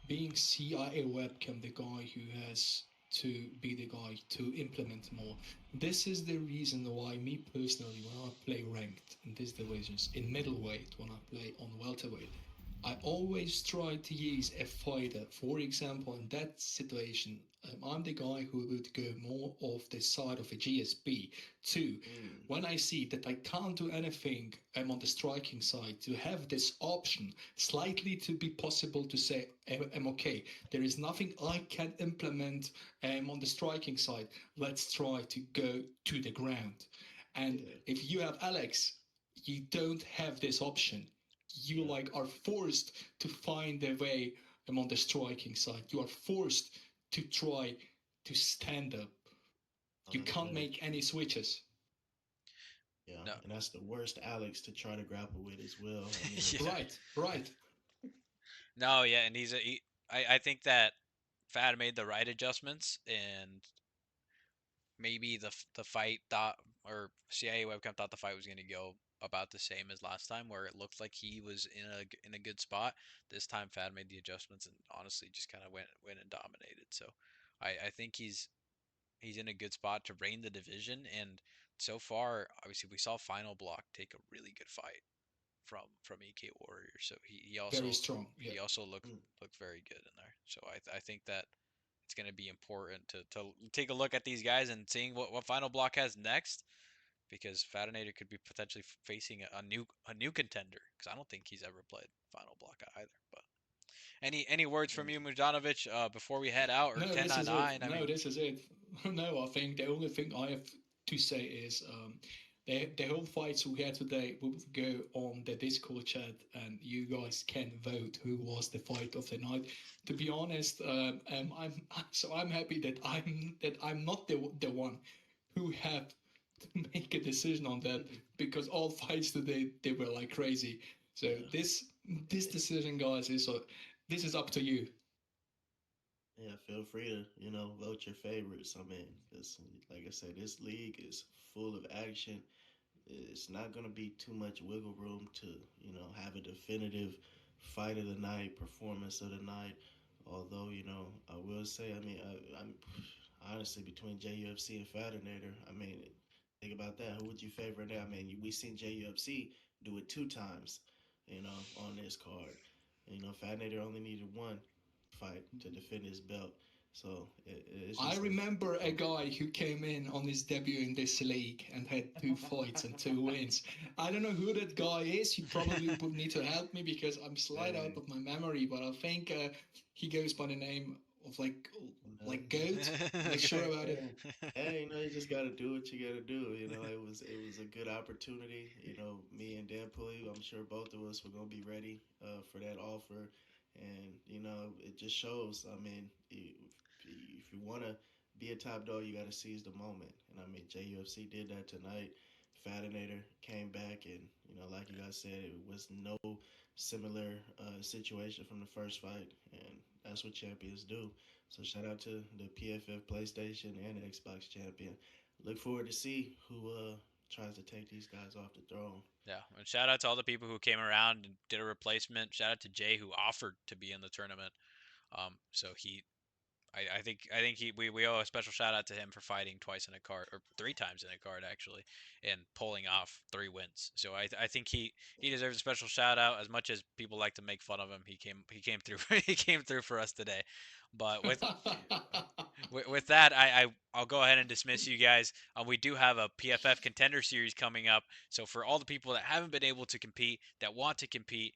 being CIA Webcam the guy who has to be the guy to implement more. This is the reason why me personally, when I play ranked in these divisions, in middleweight, when I play on welterweight, I always try to use a fighter. For example, in that situation, I'm the guy who would go more off the side of a GSP. 2, when I see that I can't do anything on the striking side, to have this option slightly to be possible to say, I'm okay, there is nothing I can implement on the striking side. Let's try to go to the ground. And if you have Alex, you don't have this option. You are forced to find a way on the striking side. You are forced to try to stand up. You can't make any switches. Yeah, no. And that's the worst Alex to try to grapple with as well. I mean, Right. No, yeah, and I think that Fat made the right adjustments, and maybe the fight thought, or CIA webcam thought the fight was going to go about the same as last time, where it looked like he was in a good spot. This time, Fad made the adjustments and honestly just kind of went and dominated. So I think he's in a good spot to reign the division. And so far, obviously, we saw Final Block take a really good fight from EK Warrior. So he also Very strong. Yeah. he also looked very good in there. So I think that it's going to be important to take a look at these guys and seeing what Final Block has next, because Fatinator could be potentially facing a new contender, because I don't think he's ever played Final Block either. But any words from you, Mujanovic, before we head out, or No, 10 this on is 9? it. I No, mean, this is it. No, I think the only thing I have to say is the whole fights we had today will go on the Discord chat, and you guys can vote who was the fight of the night. To be honest, I'm happy that I'm not the one who had to make a decision on that, because all fights today they were like crazy. So this decision, guys, this is up to you. Yeah, feel free to, vote your favorites. I mean, this, like I said, this league is full of action. It's not going to be too much wiggle room to, have a definitive fight of the night, performance of the night. Although, I will say, I mean, I'm honestly between JUFC and Fatinator. I mean, think about that. Who would you favor there? I mean, we seen JUFC do it 2 times, on this card. Fatinator only needed one fight to defend his belt. So it's I just remember a guy who came in on his debut in this league and had 2 fights and 2 wins. I don't know who that guy is. You probably would need to help me because I'm slight out of my memory, but I think he goes by the name of like Goat. I'm not sure about it. Hey, you just gotta do what you gotta do. It was a good opportunity. Me and Dan Pulley, I'm sure both of us were gonna be ready for that offer, and it just shows. I mean, if you wanna be a top dog, you gotta seize the moment. And I mean, JUFC did that tonight. Fatinator came back, and like you guys said, it was no similar situation from the first fight, and that's what champions do. So shout out to the PFF PlayStation and Xbox champion. Look forward to see who tries to take these guys off the throne. yeah. And shout out to all the people who came around and did a replacement. Shout out to Jay, who offered to be in the tournament. So I think we owe a special shout out to him for fighting twice in a card, or 3 times in a card actually, and pulling off 3 wins. So I think he deserves a special shout out. As much as people like to make fun of him, he came through he came through for us today. But with that, I'll go ahead and dismiss you guys. We do have a PFF Contender Series coming up. So for all the people that haven't been able to compete, that want to compete,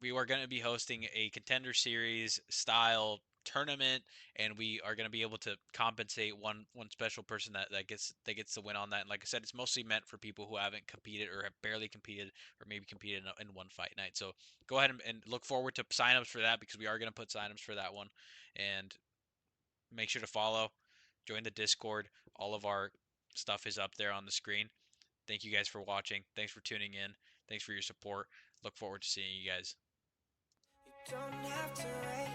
we are going to be hosting a Contender Series style tournament, and we are going to be able to compensate one special person that gets the win on that. And like I said, it's mostly meant for people who haven't competed or have barely competed, or maybe competed in one fight night. So go ahead and look forward to signups for that, because we are going to put signups for that one. And make sure to follow, join the Discord. All of our stuff is up there on the screen. Thank you guys for watching. Thanks for tuning in. Thanks for your support. Look forward to seeing you guys. You don't have to wait,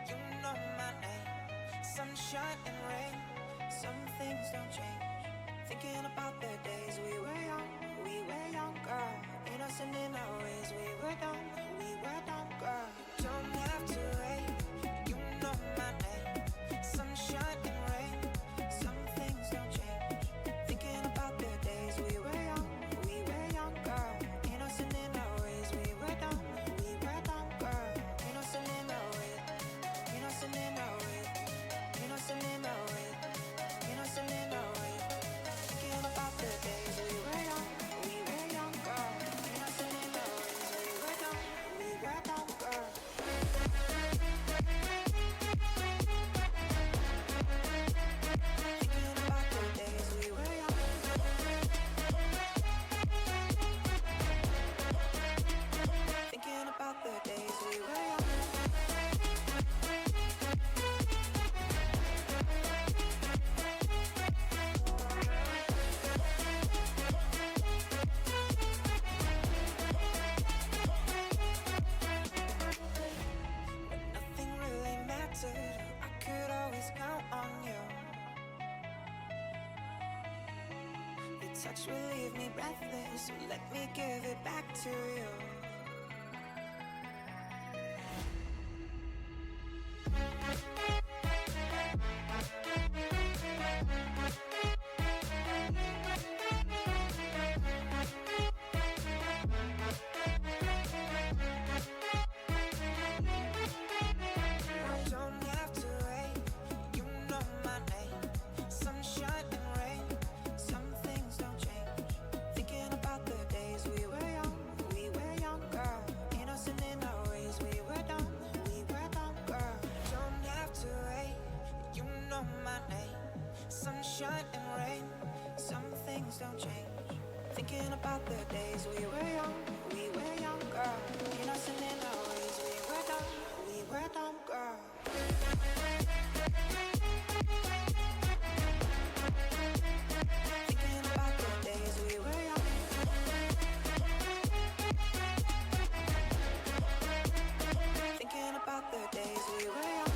you know my name. Sunshine and rain, some things don't change. Thinking about the days we were young, girl. Innocent in our ways, we were dumb, girl. You don't have to wait, you know my name. Sunshine and rain, some things don't change. Thinking about the days we were young, girl. Innocent in our ways, we were dumb, girl. Innocent in our ways, innocent in our ways, innocent in our ways, innocent in our ways. Thinking about the days we were young, girl. Innocent in our ways, we were dumb, touch will leave me breathless, so let me give it back to you. Don't have to wait, you know my name. Sunshine and rain, some things don't change. Thinking about the days we were young, girl. Innocent in our ways, we were dumb, girl. Don't have to wait, you know my name. Sunshine and rain, some things don't change. Thinking about the days we were young, girl. Innocent in our ways, we were dumb, girl. Thinking about the days we were young. Thinking about the days we were young.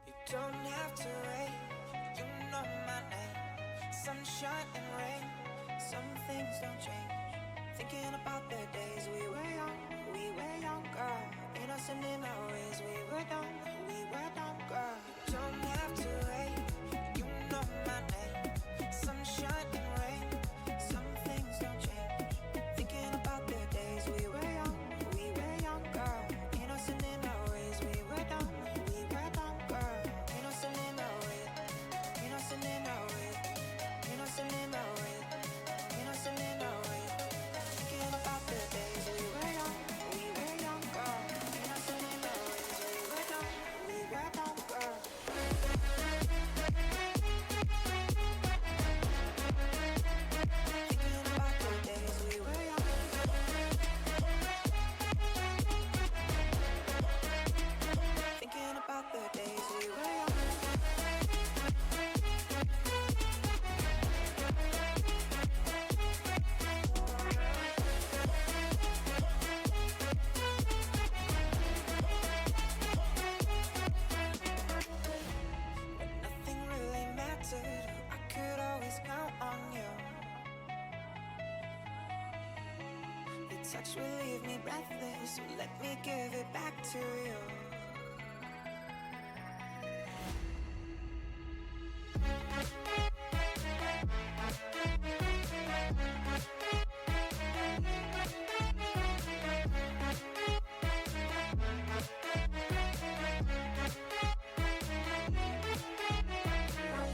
You don't have to wait, you know my name. Sunshine and rain, some things don't change. Thinking about the days we were young, girl. Innocent in our ways, we were dumb, girl. Don't have to wait, you know my name. Sunshine and rain, some things don't change. Thinking about the days we were young, girl. Innocent in our ways, we were dumb, girl. Innocent in our ways, innocent in our ways, innocent in our ways, innocent in our ways. Thinking about the days we were young, girl. Innocent in our ways, we were dumb, girl. Thinking about the days we were young. Thinking about the days we were young. When nothing really mattered, I could always count on you. Your touch will leave me breathless, so let me give it back to you.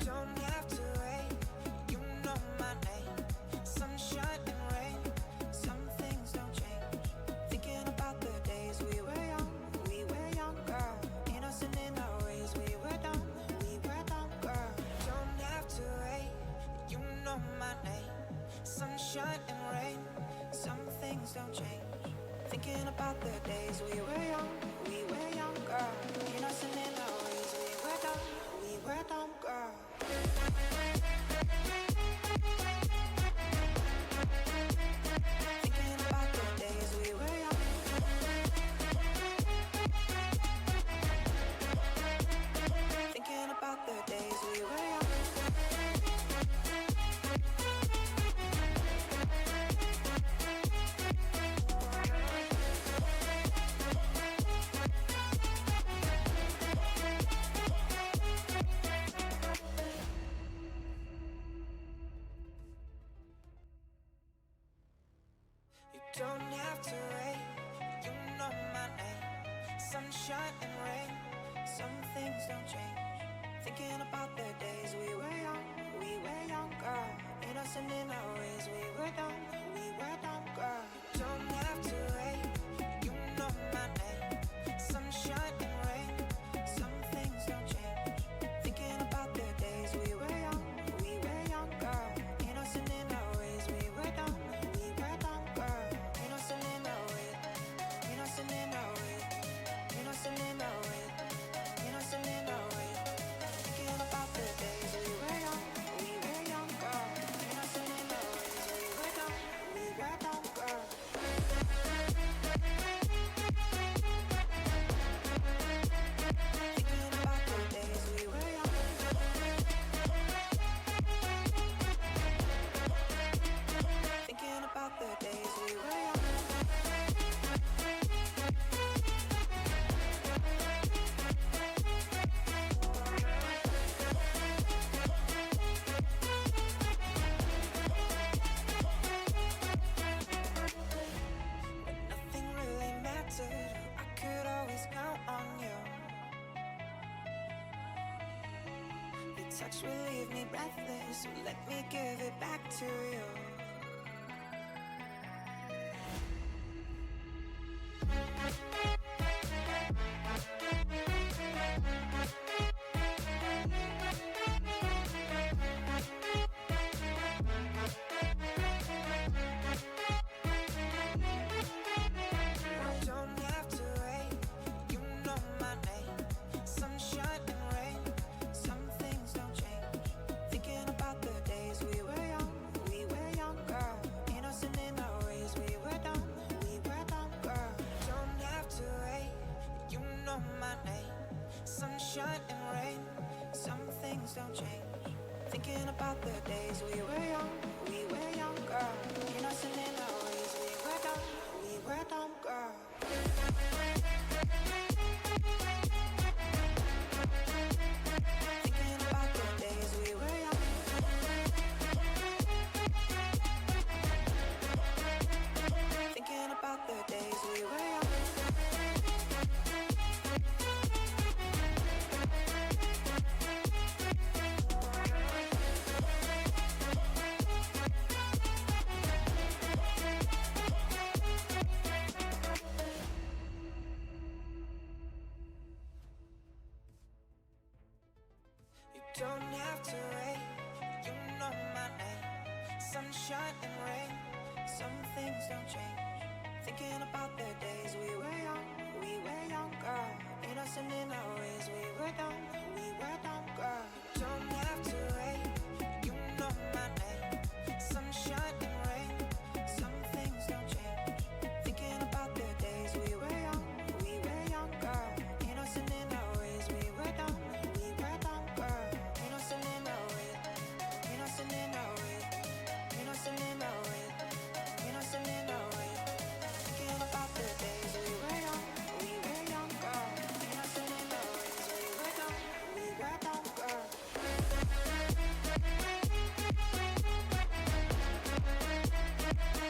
Don't have to wait, you know my name. Sunshine and rain, some things don't change. Thinking about the days we were young, girl. Innocent in our ways, we were dumb, girl. Don't have to wait, you know my name. Sunshine and rain, some things don't change. Thinking about the days we were young, girl. Innocent in our ways, we were dumb, girl. Thinking about the days we were young. Thinking about the days we were young. You don't have to wait, you know my name. Sunshine and rain, some things don't change. Thinking about the days we were young, girl. Innocent in our ways, we were dumb, girl. Don't have to wait, you know my name. Sunshine and rain, some things don't change. Thinking about the days we were young, girl. Innocent in our ways, we were dumb, girl. Innocent in our ways, innocent in our ways, innocent in our ways, innocent in our ways. touch will leave me breathless, so let me give it back to you. Don't have to wait, you know my name. Sunshine and rain, some things don't change. Thinking about the days we were young, girl. Innocent in our ways, we were dumb, girl. Don't have to wait, you know my name. Sunshine and rain, some things don't change. Thinking about the days we were young, girl. Innocent in our ways, we were dumb, girl. Thinking about the days we were young. Thinking about the days we were young. You don't have to wait, you know my name. Sunshine and rain, some things don't change. Thinking about the days we were young, girl. Innocent in our ways, we were dumb, girl. You don't have to wait, you know my name. Sunshine and rain, some things don't change. Thinking about the days we were young, girl. Innocent in our ways, we were dumb, girl. Innocent in our ways, innocent in our ways, innocent in our ways, innocent in our ways. Thinking about the days we were young, girl. Innocent in our ways, we were dumb, girl.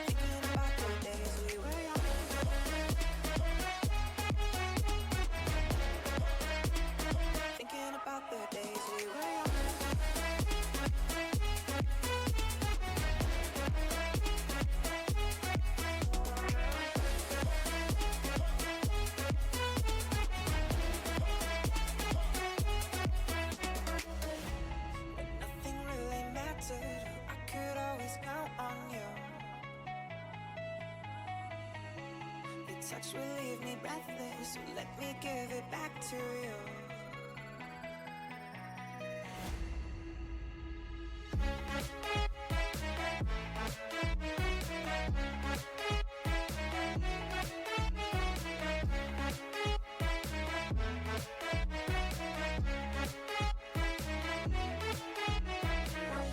Thinking about the days we were young. Thinking about the days we were young. When nothing really mattered, I could always count on you. Your touch will leave me breathless, so let me give it back to you.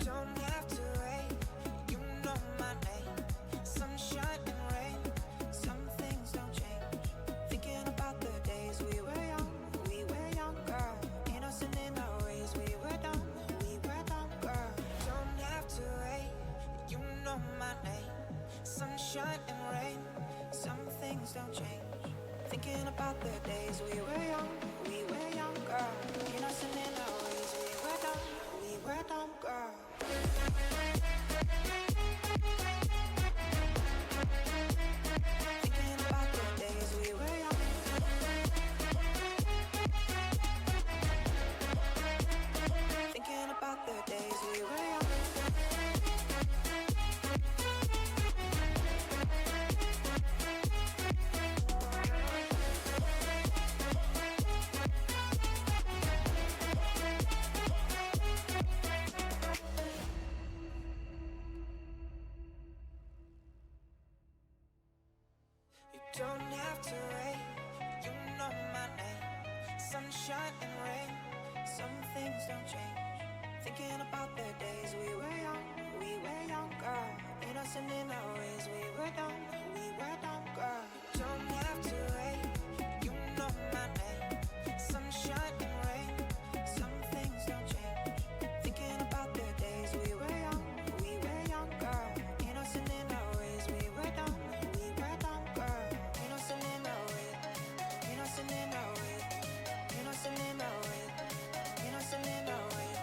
Don't have to wait, you know my name. Sunshine and rain, some things don't change. Thinking about the days we were young, girl. Innocent in our ways, we were dumb, girl. Don't have to wait, you know my name. Sunshine and rain, some things don't change. Thinking about the days we were young, girl. Innocent in our ways, we were dumb, girl. Thinking about the days we were young. Thinking about the days we were young. You don't have to wait, you know my name. Sunshine and rain, some things don't change. Thinking about the days we were young, girl. Innocent in our ways, we were dumb, girl. You don't have to wait, you know my name. Sunshine and rain, some things don't change. Thinking about the days we were young, girl. Innocent in our ways, we were dumb, girl. Innocent in our ways, innocent in our ways, innocent in our ways, innocent in our ways,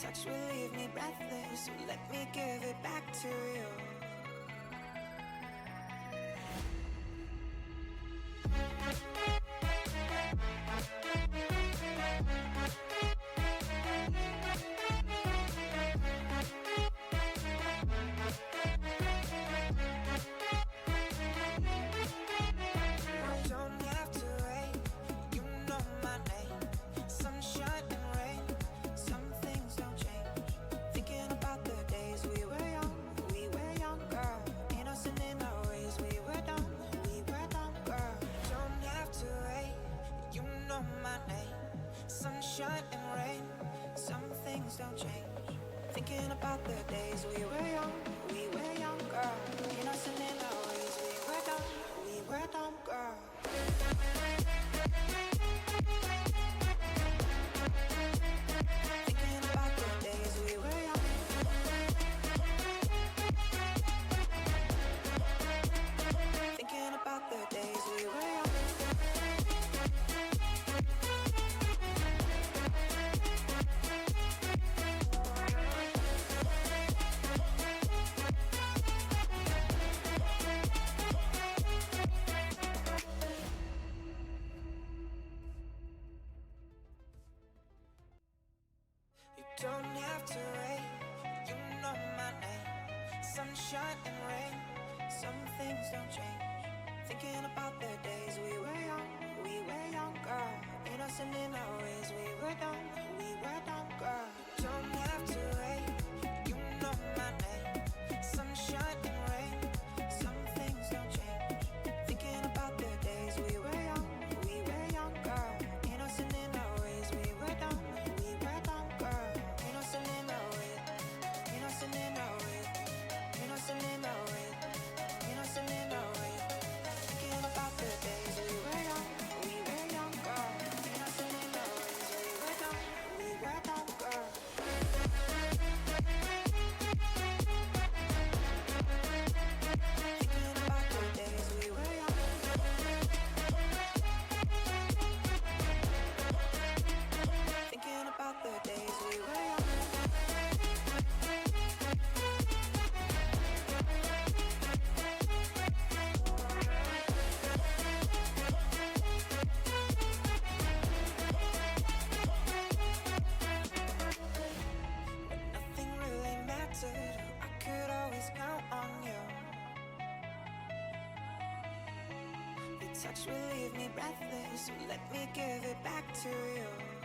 touch will leave me breathless, so let me give it back to you. Don't have to wait, you know my name. Sunshine and rain, some things don't change. Thinking about the days we were young, girl. Innocent in our ways, we were dumb, girl. Don't have to wait, you know my name. Sunshine and rain, some things don't change. Thinking about the days we were young, girl. Innocent in our ways, we were dumb, girl. Thinking about the days we were young. Thinking about the days we were young. You don't have to wait, you know my name. Sunshine and rain, some things don't change. Thinking about the days we were young, girl. Innocent in our ways, we were dumb, girl. Don't have to wait, you know my name. Sunshine and rain, some things don't change. Thinking about the days we were young, girl. Innocent in our ways, we were dumb, girl. Innocent in our ways, innocent in our ways, innocent in our ways, innocent in our ways. Thinking about the days we were young, girl. Innocent in our ways, we were dumb, girl. Thinking about the days we were young. Thinking about the days we were young. When nothing really mattered, I could always count on you. Your touch will leave me breathless, so let me give it back to you.